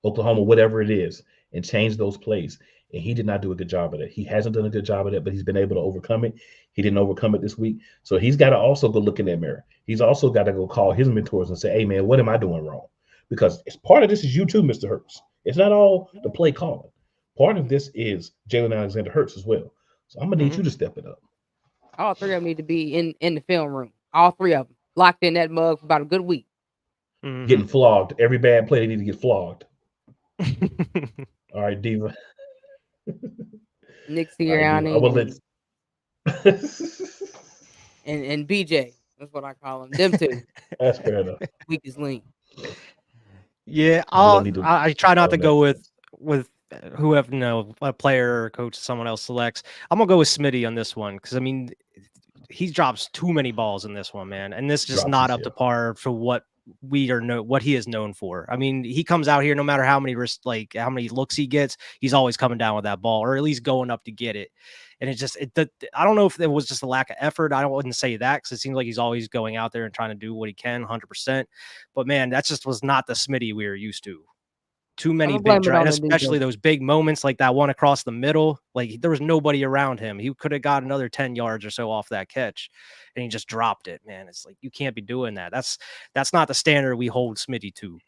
Oklahoma, whatever it is, and change those plays. And he did not do a good job of that. He hasn't done a good job of that, but he's been able to overcome it. He didn't overcome it this week. So he's got to also go look in that mirror. He's also got to go call his mentors and say, hey, man, what am I doing wrong? Because it's part of this is you too, Mr. Hurts. It's not all the play calling. Part of this is Jalen Alexander Hurts as well. So I'm going to need you to step it up. All three of them need to be in the film room. All three of them. Locked in that mug for about a good week. Getting flogged. Every bad play, they need to get flogged. All right, Diva. Nick Sirianni and BJ. That's what I call them. Them two. That's fair enough. Weakest link. Yeah, I try not to go with whoever, a player or coach someone else selects. I'm gonna go with Smitty on this one because I mean he drops too many balls in this one, man, and this is just not up to par for what what he is known for. I mean, he comes out here no matter how many looks he gets, he's always coming down with that ball or at least going up to get it. And I don't know if it was just a lack of effort. I wouldn't say that because it seems like he's always going out there and trying to do what he can 100%. But man, that just was not the Smitty we were used to. Too many big drives, especially those big moments like that one across the middle. Like there was nobody around him. He could have got another 10 yards or so off that catch and he just dropped it, man. It's like, you can't be doing that. That's not the standard we hold Smitty to.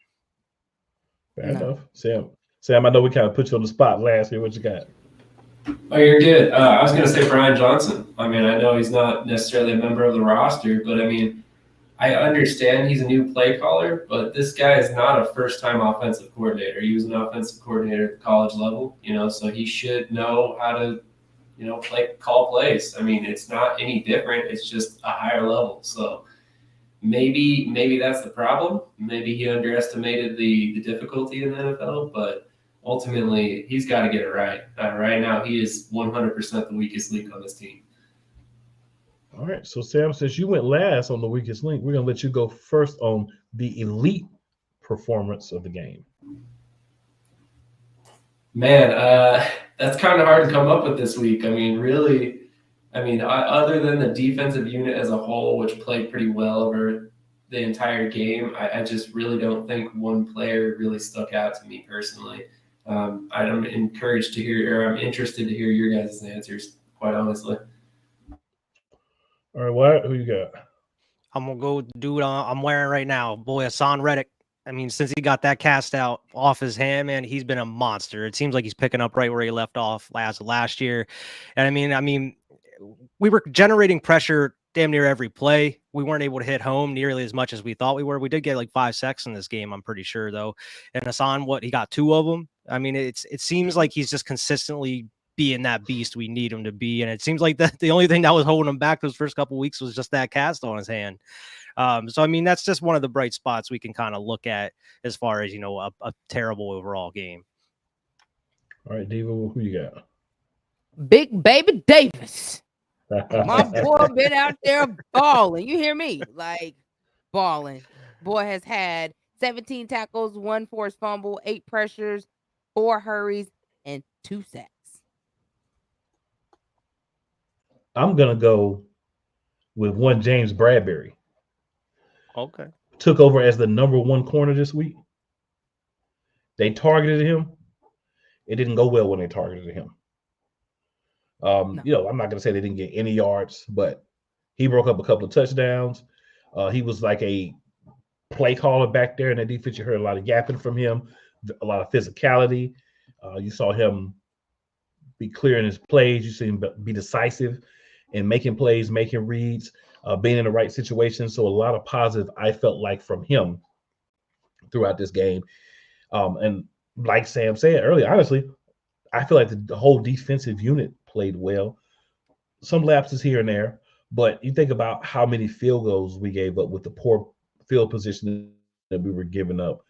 Fair enough. Sam, I know we kind of put you on the spot last year. What you got? Oh, you're good. I was going to say Brian Johnson. I mean, I know he's not necessarily a member of the roster, but I mean, I understand he's a new play caller, but this guy is not a first-time offensive coordinator. He was an offensive coordinator at the college level, so he should know how to, call plays. I mean, it's not any different. It's just a higher level. So maybe that's the problem. Maybe he underestimated the difficulty in the NFL, but ultimately he's got to get it right. Right now, he is 100% the weakest link on this team. All right, so Sam, since you went last on the weakest link, we're going to let you go first on the elite performance of the game. Man, that's kind of hard to come up with this week. I mean, really, other than the defensive unit as a whole, which played pretty well over the entire game, I just really don't think one player really stuck out to me personally. I'm interested to hear your guys' answers, quite honestly. All right, who you got? I'm going to go with the dude I'm wearing right now. Boy, Hassan Reddick. I mean, since he got that cast out off his hand, man, he's been a monster. It seems like he's picking up right where he left off last year. And I mean, we were generating pressure damn near every play. We weren't able to hit home nearly as much as we thought we were. We did get like 5 sacks in this game, I'm pretty sure, though. And Hassan, he got 2 of them. I mean, it seems like he's just consistently being that beast we need him to be. And it seems like the only thing that was holding him back those first couple of weeks was just that cast on his hand. So, I mean, that's just one of the bright spots we can kind of look at as far as, a terrible overall game. All right, Diva, who you got? Big Baby Davis. My boy been out there balling. You hear me? Like, balling. Boy has had 17 tackles, 1 forced fumble, 8 pressures, 4 hurries, and 2 sacks. I'm going to go with one James Bradbury. Okay. Took over as the number 1 corner this week. They targeted him. It didn't go well when they targeted him. I'm not going to say they didn't get any yards, but he broke up a couple of touchdowns. He was like a play caller back there in that defense. You heard a lot of yapping from him, a lot of physicality. You saw him be clear in his plays. You see him be decisive in making plays, making reads, being in the right situation. So a lot of positive, I felt like, from him throughout this game. And like Sam said earlier, honestly, I feel like the whole defensive unit played well. Some lapses here and there, but you think about how many field goals we gave up with the poor field position that we were giving up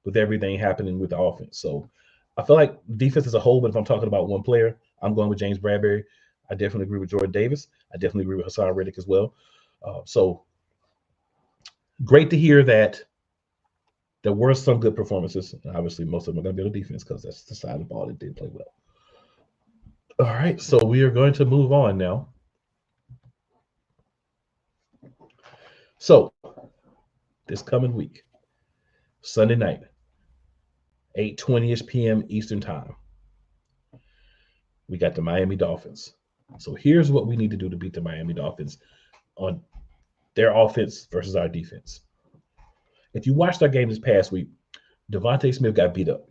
with everything happening with the offense. So I feel like defense as a whole, but if I'm talking about one player, I'm going with James Bradbury. I definitely agree with Jordan Davis. I definitely agree with Hassan Reddick as well. So great to hear that There were some good performances. Obviously, most of them are going to be on defense because that's the side of the ball that did play well. All right, so we are going to move on now. So, this coming week, Sunday night, 8:20 p.m. Eastern Time, we got the Miami Dolphins. So here's what we need to do to beat the Miami Dolphins on their offense versus our defense. If you watched our game this past week, Devontae Smith got beat up.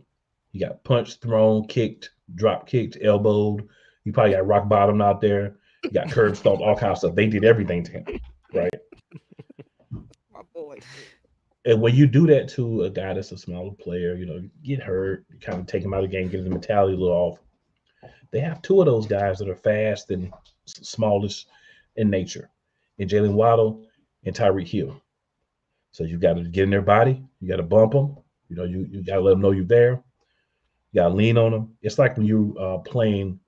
He got punched, thrown, kicked, drop kicked, elbowed. He probably got rock bottom out there. He got curb stomped, all kinds of stuff. They did everything to him, right? My boy. And when you do that to a guy that's a smaller player, get hurt, you kind of take him out of the game, get his mentality a little off. They have two of those guys that are fast and smallish in nature, and Jalen Waddle and Tyreek Hill. So you got to get in their body. You got to bump them. You got to let them know you're there. You got to lean on them. It's like when you're playing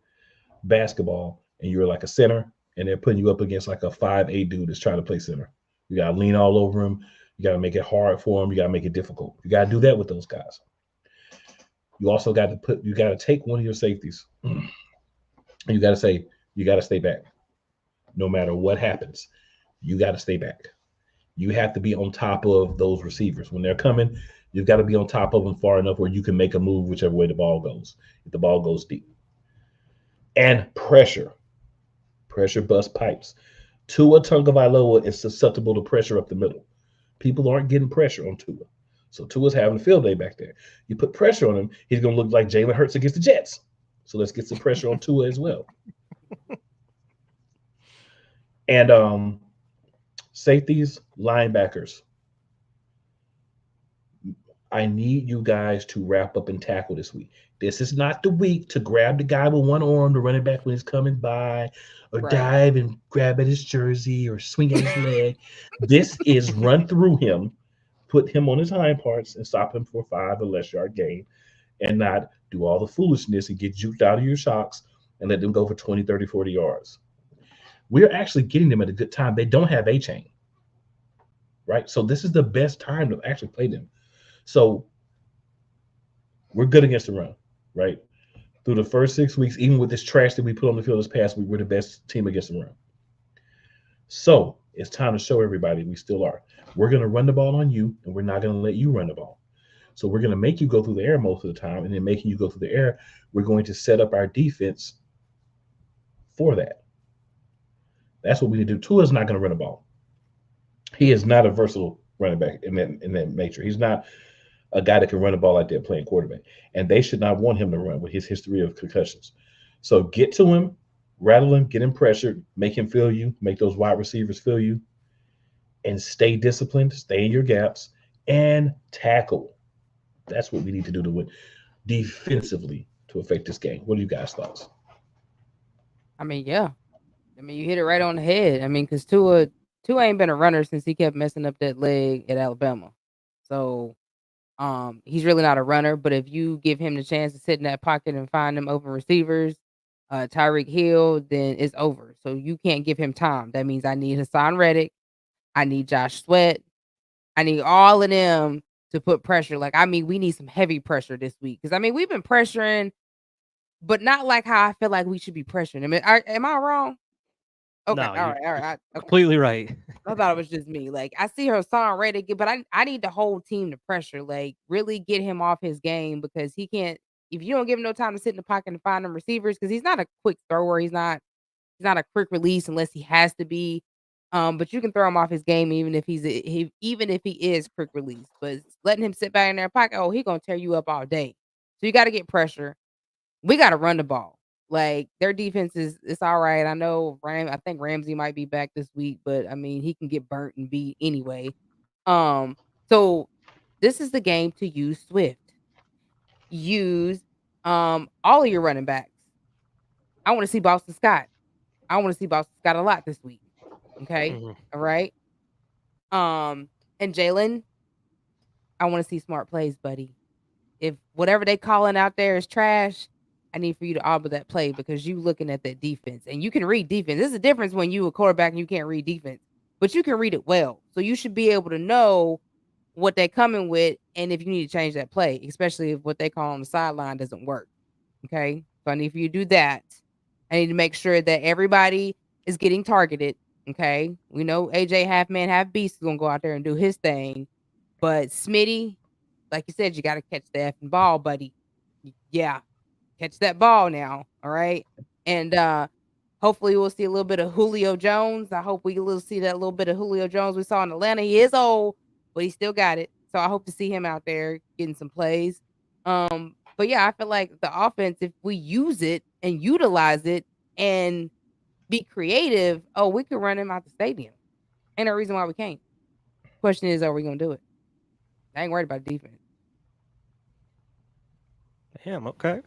basketball and you're like a center and they're putting you up against like a 5'8" dude that's trying to play center. You got to lean all over him. You got to make it hard for him. You got to make it difficult. You got to do that with those guys. You also got to take one of your safeties and you got to say, you got to stay back. No matter what happens, you got to stay back. You have to be on top of those receivers. When they're coming, you've got to be on top of them far enough where you can make a move whichever way the ball goes, if the ball goes deep. And pressure. Pressure bust pipes. Tua Tagovailoa is susceptible to pressure up the middle. People aren't getting pressure on Tua. So Tua's having a field day back there. You put pressure on him, he's going to look like Jalen Hurts against the Jets. So let's get some pressure on Tua as well. And safeties, linebackers. I need you guys to wrap up and tackle this week. This is not the week to grab the guy with one arm, the running back when he's coming by, or dive and grab at his jersey or swing at his leg. This is run through him, put him on his hind parts, and stop him for a 5 or less yard gain, and not do all the foolishness and get juked out of your shocks and let them go for 20, 30, 40 yards. We're actually getting them at a good time. They don't have A-chain, right? So this is the best time to actually play them. So we're good against the run, right? Through the first 6 weeks, even with this trash that we put on the field this past week, we're the best team against the run. So it's time to show everybody we still are. We're going to run the ball on you, and we're not going to let you run the ball. So we're going to make you go through the air most of the time, and then making you go through the air, we're going to set up our defense for that. That's what we need to do. Tua's not going to run the ball. He is not a versatile running back in that nature. He's not a guy that can run the ball out there playing quarterback. And they should not want him to run with his history of concussions. So get to him, rattle him, get him pressured, make him feel you, make those wide receivers feel you, and stay disciplined, stay in your gaps, and tackle. That's what we need to do to win defensively to affect this game. What are you guys' thoughts? I mean, yeah. I mean, you hit it right on the head. I mean, because Tua ain't been a runner since he kept messing up that leg at Alabama. So he's really not a runner, but if you give him the chance to sit in that pocket and find them open receivers, Tyreek Hill, then it's over. So you can't give him time. That means I need Hassan Reddick. I need Josh Sweat. I need all of them to put pressure. We need some heavy pressure this week. Because, we've been pressuring, but not like how I feel like we should be pressuring. Am I wrong? Okay, No, all right. Okay. Completely right. I thought it was just me. I see Hassan Reddick, but I need the whole team to pressure. Really get him off his game because he can't. If you don't give him no time to sit in the pocket and find them receivers, because he's not a quick thrower. He's not a quick release unless he has to be. But you can throw him off his game even if even if he is quick release. But letting him sit back in their pocket, he gonna tear you up all day. So you got to get pressure. We got to run the ball. Their defense it's all right. I know I think Ramsey might be back this week, but he can get burnt and beat anyway. So this is the game to use Swift. Use all of your running backs. I want to see Boston Scott. I want to see Boston Scott a lot this week. Okay. Mhm. All right. And Jalen, I want to see smart plays, buddy. If whatever they calling out there is trash, I need for you to audible that play because you looking at that defense and you can read defense. There's a difference when you a quarterback and you can't read defense, but you can read it well. So you should be able to know what they're coming with, and if you need to change that play, especially if what they call on the sideline doesn't work. Okay, so I need for you to do that. I need to make sure that everybody is getting targeted. Okay, we know AJ half man, half beast is gonna go out there and do his thing, but Smitty, like you said, you got to catch the effing ball, buddy. Yeah, catch that ball now. All right, and hopefully we'll see a little bit of Julio Jones. I hope we will see that little bit of Julio Jones we saw in Atlanta. He is old, but he still got it. So I hope to see him out there getting some plays. But yeah, I feel like the offense, if we use it and utilize it and be creative, we could run him out the stadium. Ain't no reason why we can't. Question is, are we gonna do it? I ain't worried about defense. Damn, okay.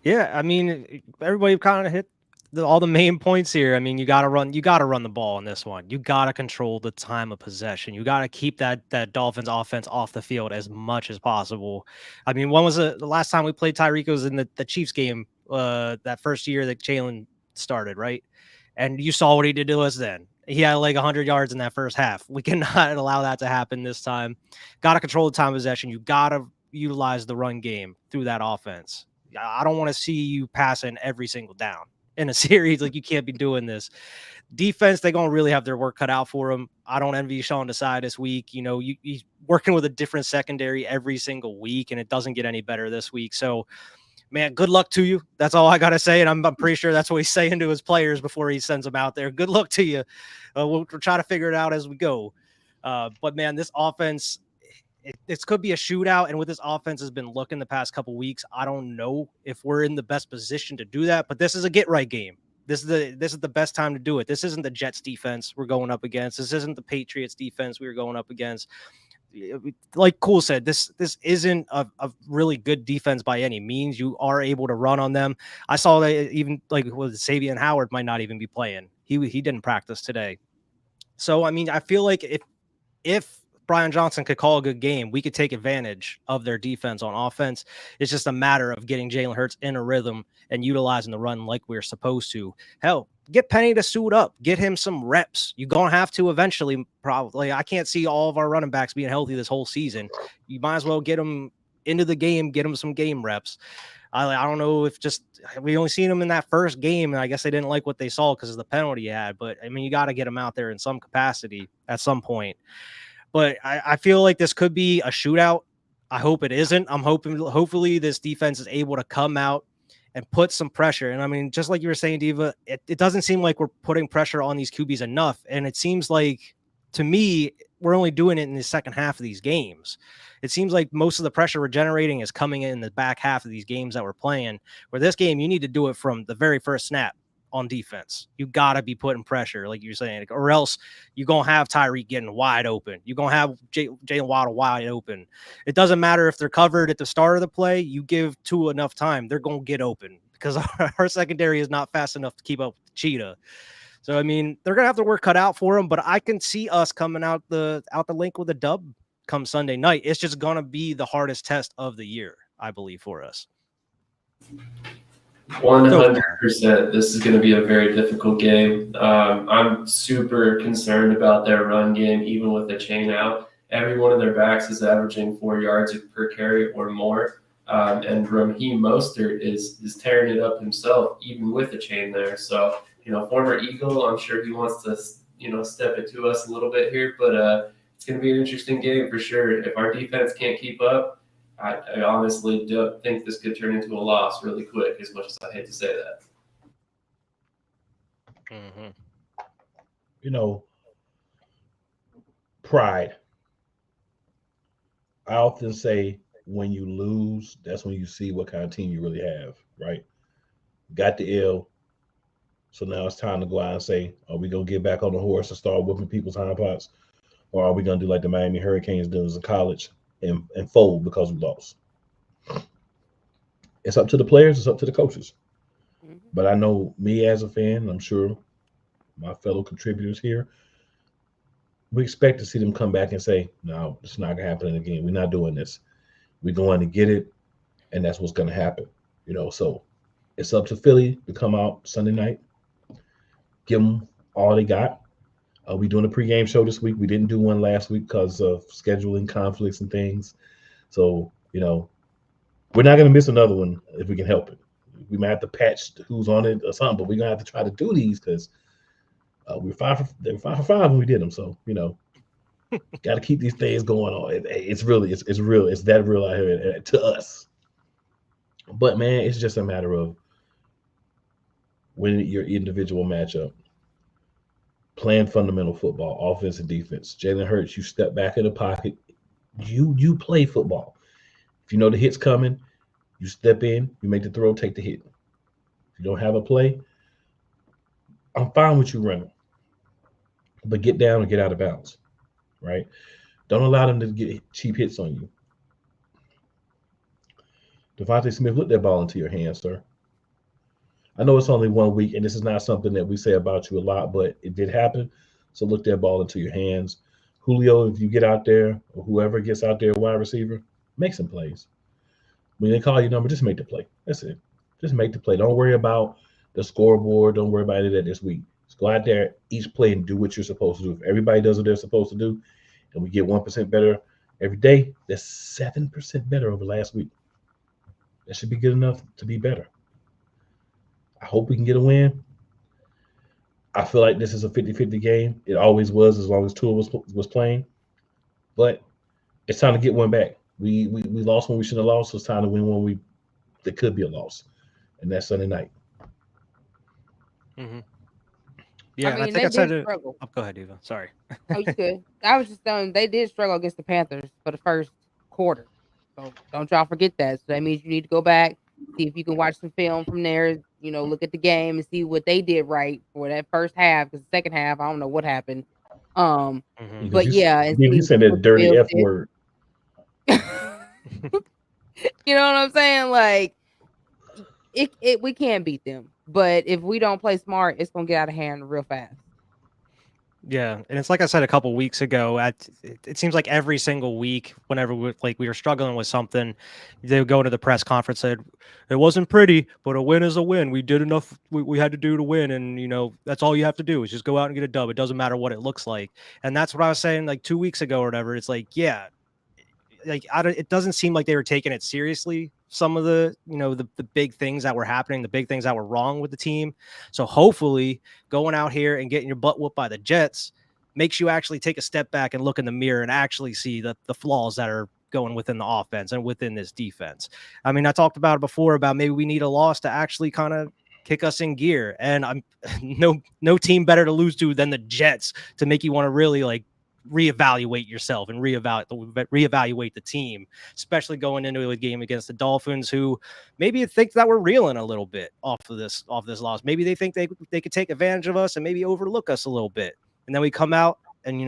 Yeah, I mean, everybody kind of hit all the main points here. I mean, you got to run the ball in this one. You got to control the time of possession. You got to keep that Dolphins offense off the field as much as possible. I mean, when was the last time we played Tyreek? Was in the Chiefs game that first year that Jalen started, right? And you saw what he did to us then. He had like 100 yards in that first half. We cannot allow that to happen this time. Got to control the time of possession. You got to utilize the run game through that offense. I don't want to see you passing every single down in a series. Like, you can't be doing this. Defense, they're going to really have their work cut out for them. I don't envy Sean Desai this week. You know, he's working with a different secondary every single week, and it doesn't get any better this week. So, man, good luck to you. That's all I got to say. And I'm pretty sure that's what he's saying to his players before he sends them out there. Good luck to you. We'll try to figure it out as we go. But, man, this offense, it could be a shootout. And with this offense has been looking the past couple weeks, I don't know if we're in the best position to do that. But this is a get-right game. This is the best time to do it. This isn't the Jets defense we're going up against. This isn't the Patriots defense we were going up against. Like Cool said, this isn't a really good defense by any means. You are able to run on them. I saw that even like with Xavier Howard might not even be playing. He didn't practice today. So, I mean, I feel like if Brian Johnson could call a good game, we could take advantage of their defense on offense. It's just a matter of getting Jalen Hurts in a rhythm and utilizing the run like we're supposed to. Hell, get Penny to suit up. Get him some reps. You're going to have to eventually, probably. I can't see all of our running backs being healthy this whole season. You might as well get them into the game, get them some game reps. I don't know if we only seen him in that first game, and I guess they didn't like what they saw because of the penalty he had. But, I mean, you got to get him out there in some capacity at some point. But I feel like this could be a shootout. I hope it isn't. Hopefully this defense is able to come out and put some pressure. And I mean, just like you were saying, Diva, it doesn't seem like we're putting pressure on these QBs enough. And it seems like, to me, we're only doing it in the second half of these games. It seems like most of the pressure we're generating is coming in the back half of these games that we're playing. Where this game, you need to do it from the very first snap on defense. You got to be putting pressure, like you're saying, or else you're going to have Tyreek getting wide open. You're going to have Jalen Waddle wide open. It doesn't matter if they're covered at the start of the play. You give Tua enough time, they're going to get open because our secondary is not fast enough to keep up with the Cheetah. So, I mean, they're going to have to work cut out for them, but I can see us coming out the link with a dub come Sunday night. It's just going to be the hardest test of the year, I believe, for us. 100%. This is going to be a very difficult game. I'm super concerned about their run game, even with the chain out. Every one of their backs is averaging 4 yards per carry or more. And Raheem Mostert is tearing it up himself, even with the chain there. So, former Eagle, I'm sure he wants to, step it to us a little bit here. But it's going to be an interesting game for sure. If our defense can't keep up, I honestly don't think this could turn into a loss really quick, as much as I hate to say that. Mm-hmm. Pride. I often say when you lose, that's when you see what kind of team you really have, right? Got the L. So now it's time to go out and say, are we going to get back on the horse and start whooping people's hind parts? Or are we going to do like the Miami Hurricanes did in college and fold because we lost? It's up to the players. It's up to the coaches. Mm-hmm. But I know me as a fan, I'm sure my fellow contributors here, we expect to see them come back and say, no, it's not going to happen again. We're not doing this. We're going to get it, and that's what's going to happen. So it's up to Philly to come out Sunday night, give them all they got. We doing a pregame show this week. We didn't do one last week because of scheduling conflicts and things. So, we're not going to miss another one if we can help it. We might have to patch who's on it or something, but we're going to have to try to do these because they were 5 for 5 when we did them. So, got to keep these things going on. It's real. It's that real out here to us. But, man, it's just a matter of winning your individual matchup, playing fundamental football, offense and defense. Jalen Hurts, you step back in the pocket. You play football. If you know the hit's coming, you step in, you make the throw, take the hit. If you don't have a play, I'm fine with you running. But get down and get out of bounds, right? Don't allow them to get cheap hits on you. Devontae Smith, look that ball into your hands, sir. I know it's only 1 week, and this is not something that we say about you a lot, but it did happen. So look that ball into your hands. Julio, if you get out there, or whoever gets out there, wide receiver, make some plays. When they call your number, just make the play. That's it. Just make the play. Don't worry about the scoreboard. Don't worry about any of that this week. Just go out there, each play, and do what you're supposed to do. If everybody does what they're supposed to do, and we get 1% better every day, that's 7% better over last week. That should be good enough to be better. I hope we can get a win. I feel like this is a 50-50 game. It always was as long as Tua was playing. But it's time to get one back. We lost when we shouldn't have lost, so it's time to win when that could be a loss. And that's Sunday night. Mm-hmm. Yeah, I mean, think I said it. Struggle. Oh, go ahead, Eva. Sorry. Oh, you good. I was just saying they did struggle against the Panthers for the first quarter. So don't y'all forget that. So that means you need to go back, see if you can watch some film from there, look at the game and see what they did right for that first half. Because the second half, I don't know what happened. But yeah, and you said that dirty F word. You know what I'm saying? Like we can't beat them. But if we don't play smart, it's gonna get out of hand real fast. Yeah, and it's like I said a couple weeks ago. It seems like every single week, whenever we were struggling with something, they would go into the press conference and said, "It wasn't pretty, but a win is a win. We did enough. We had to do to win, and that's all you have to do is just go out and get a dub. It doesn't matter what it looks like." And that's what I was saying like 2 weeks ago or whatever. It's like, yeah, it doesn't seem like they were taking it seriously. Some of the the big things that were happening, the big things that were wrong with the team. So hopefully going out here and getting your butt whooped by the Jets makes you actually take a step back and look in the mirror and actually see the flaws that are going within the offense and within this defense. I mean, I talked about it before about maybe we need a loss to actually kind of kick us in gear, and I'm no team better to lose to than the Jets to make you want to really reevaluate yourself and reevaluate the team, especially going into a game against the Dolphins, who maybe think that we're reeling a little bit off this loss. Maybe they think they could take advantage of us and maybe overlook us a little bit, and then we come out and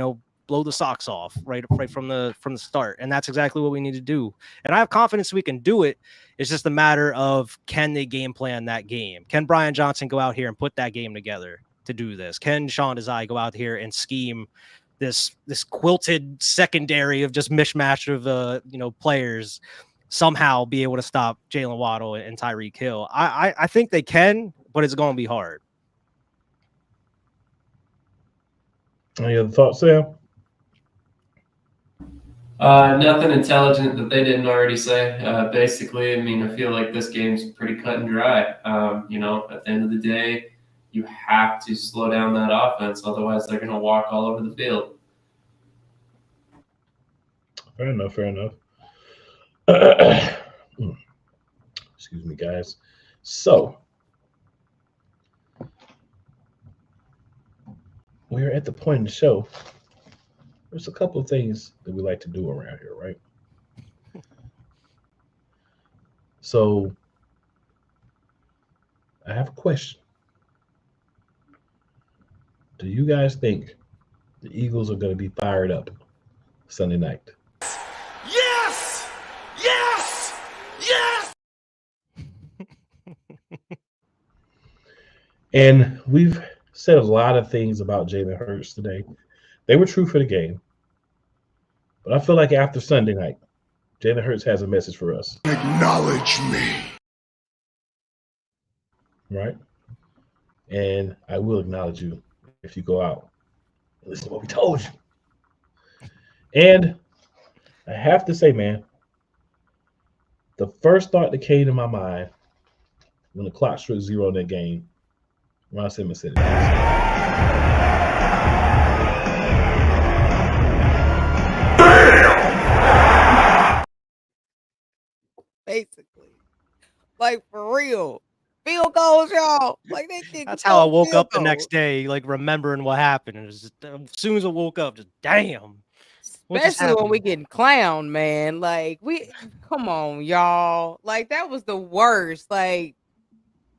blow the socks off right from the start. And that's exactly what we need to do. And I have confidence we can do it. It's just a matter of, can they game plan that game? Can Brian Johnson go out here and put that game together to do this? Can Sean Desai go out here and scheme this quilted secondary of just mishmash of players, somehow be able to stop Jalen Waddle and Tyreek Hill? I think they can, but it's going to be hard. Any other thoughts, Sam? Nothing intelligent that they didn't already say. Basically, I mean, I feel like this game's pretty cut and dry. At the end of the day, you have to slow down that offense, otherwise they're going to walk all over the field. Fair enough. Excuse me, guys. So we're at the point in the show. There's a couple of things that we like to do around here, right? So I have a question. Do you guys think the Eagles are going to be fired up Sunday night? Yes! Yes! Yes! And we've said a lot of things about Jalen Hurts today. They were true for the game. But I feel like after Sunday night, Jalen Hurts has a message for us. Acknowledge me. Right? And I will acknowledge you if you go out Listen to what we told you. And I have to say, man, the first thought that came to my mind when the clock struck 0 in that game, Ron Simmons said it. Basically, like for real, field goals, y'all. Like they kick. That's how I woke up the next day, like remembering what happened. It was just, as soon as I woke up, just damn. Especially when we getting clowned, man. Like come on, y'all. Like that was the worst. Like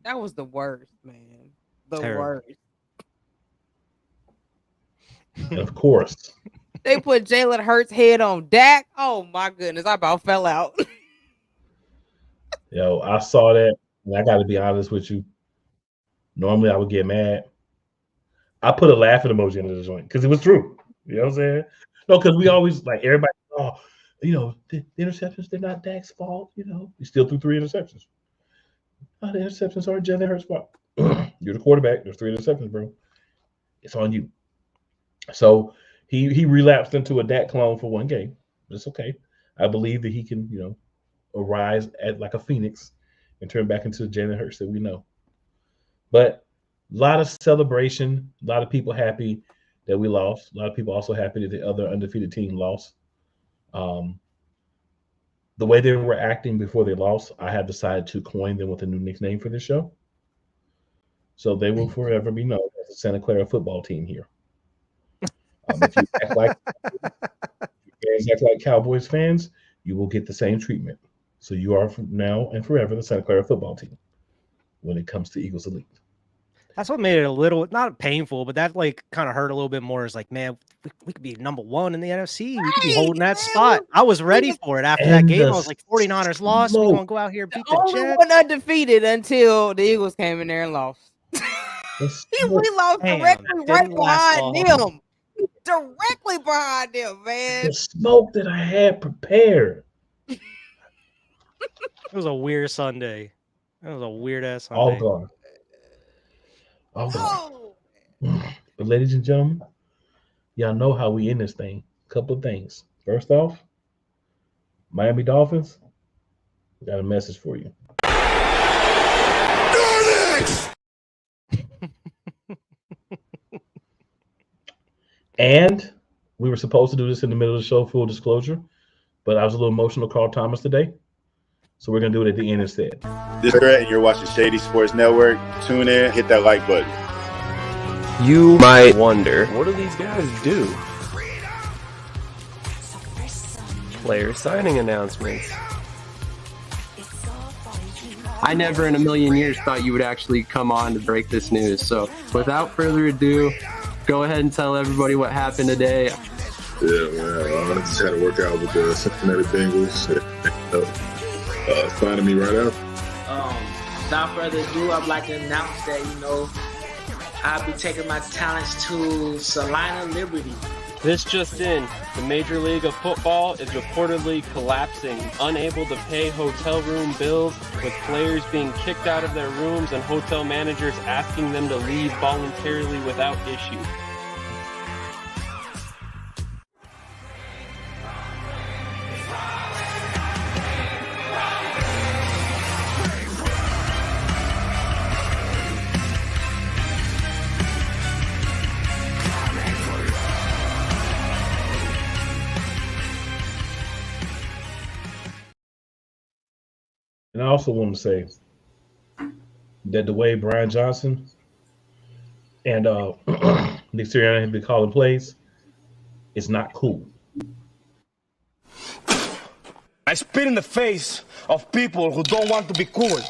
that was the worst, man. The worst. Of course. They put Jalen Hurts' head on Dak. Oh my goodness, I about fell out. Yo, I saw that, and I got to be honest with you. Normally, I would get mad. I put a laughing emoji into the joint because it was true. You know what I'm saying? No, because we always like everybody. Oh, you know, the interceptions, they're not Dak's fault. You know, he still threw 3 interceptions. Oh, the interceptions are Jalen Hurts' fault. You're the quarterback. There's 3 interceptions, bro. It's on you. So he relapsed into a Dak clone for 1 game. It's okay. I believe that he can, you know, arise at like a phoenix and turn back into the Jalen Hurts that we know. But a lot of celebration, a lot of people happy that we lost. A lot of people also happy that the other undefeated team lost. The way they were acting before they lost, I have decided to coin them with a new nickname for this show. So they will forever be known as the Santa Clara football team here. If you act like Cowboys fans, you will get the same treatment. So you are from now and forever the Santa Clara football team when it comes to Eagles Elite. That's what made it a little, not painful, but that like kind of hurt a little bit more. Is like, man, we could be number 1 in the NFC. We could be holding that spot. I was ready for it after that game. I was like, 49ers lost. We're going to go out here and beat the only Jets. one undefeated until the Eagles came in there and lost. We lost directly right behind them. Directly behind them, man. The smoke that I had prepared. It was a weird Sunday. That was a weird ass Sunday. All gone. But ladies and gentlemen, y'all know how we end this thing. Couple of things. First off, Miami Dolphins, we got a message for you. And we were supposed to do this in the middle of the show, full disclosure, but I was a little emotional, Carl Thomas, today. So we're going to do it at the end instead. This is Brett, and you're watching Shady Sports Network. Tune in, hit that like button. You might wonder, what do these guys do? Player signing announcements. I never in a million years thought you would actually come on to break this news. So without further ado, go ahead and tell everybody what happened today. Yeah, man. I just had a workout with the Cincinnati Bengals. Finding me right out. Without further ado, I'd like to announce that, you know, I'll be taking my talents to Salina Liberty. This just in, the Major League of Football is reportedly collapsing, unable to pay hotel room bills, with players being kicked out of their rooms and hotel managers asking them to leave voluntarily without issue. And I also want to say that the way Brian Johnson and Nick Sirianni have been calling plays is not cool. I spit in the face of people who don't want to be cool.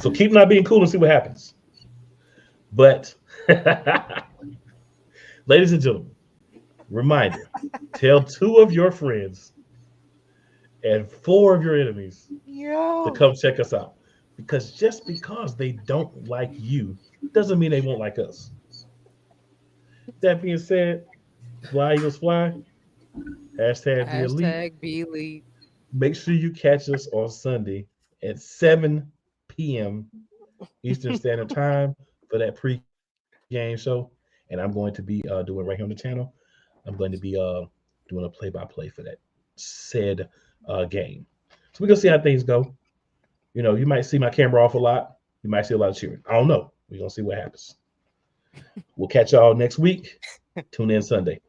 So keep not being cool and see what happens. But, ladies and gentlemen, reminder, tell 2 of your friends and 4 of your enemies to come check us out. Because just because they don't like you doesn't mean they won't like us. That being said, fly Eagles fly. Hashtag be elite. Make sure you catch us on Sunday at 7 p.m. Eastern Standard Time for that pre game show, and I'm going to be doing right here on the channel. I'm going to be doing a play-by-play for that said game. So we're gonna see how things go. You know, you might see my camera off a lot. You might see a lot of cheering. I don't know. We're gonna see what happens. We'll catch y'all next week. Tune in Sunday.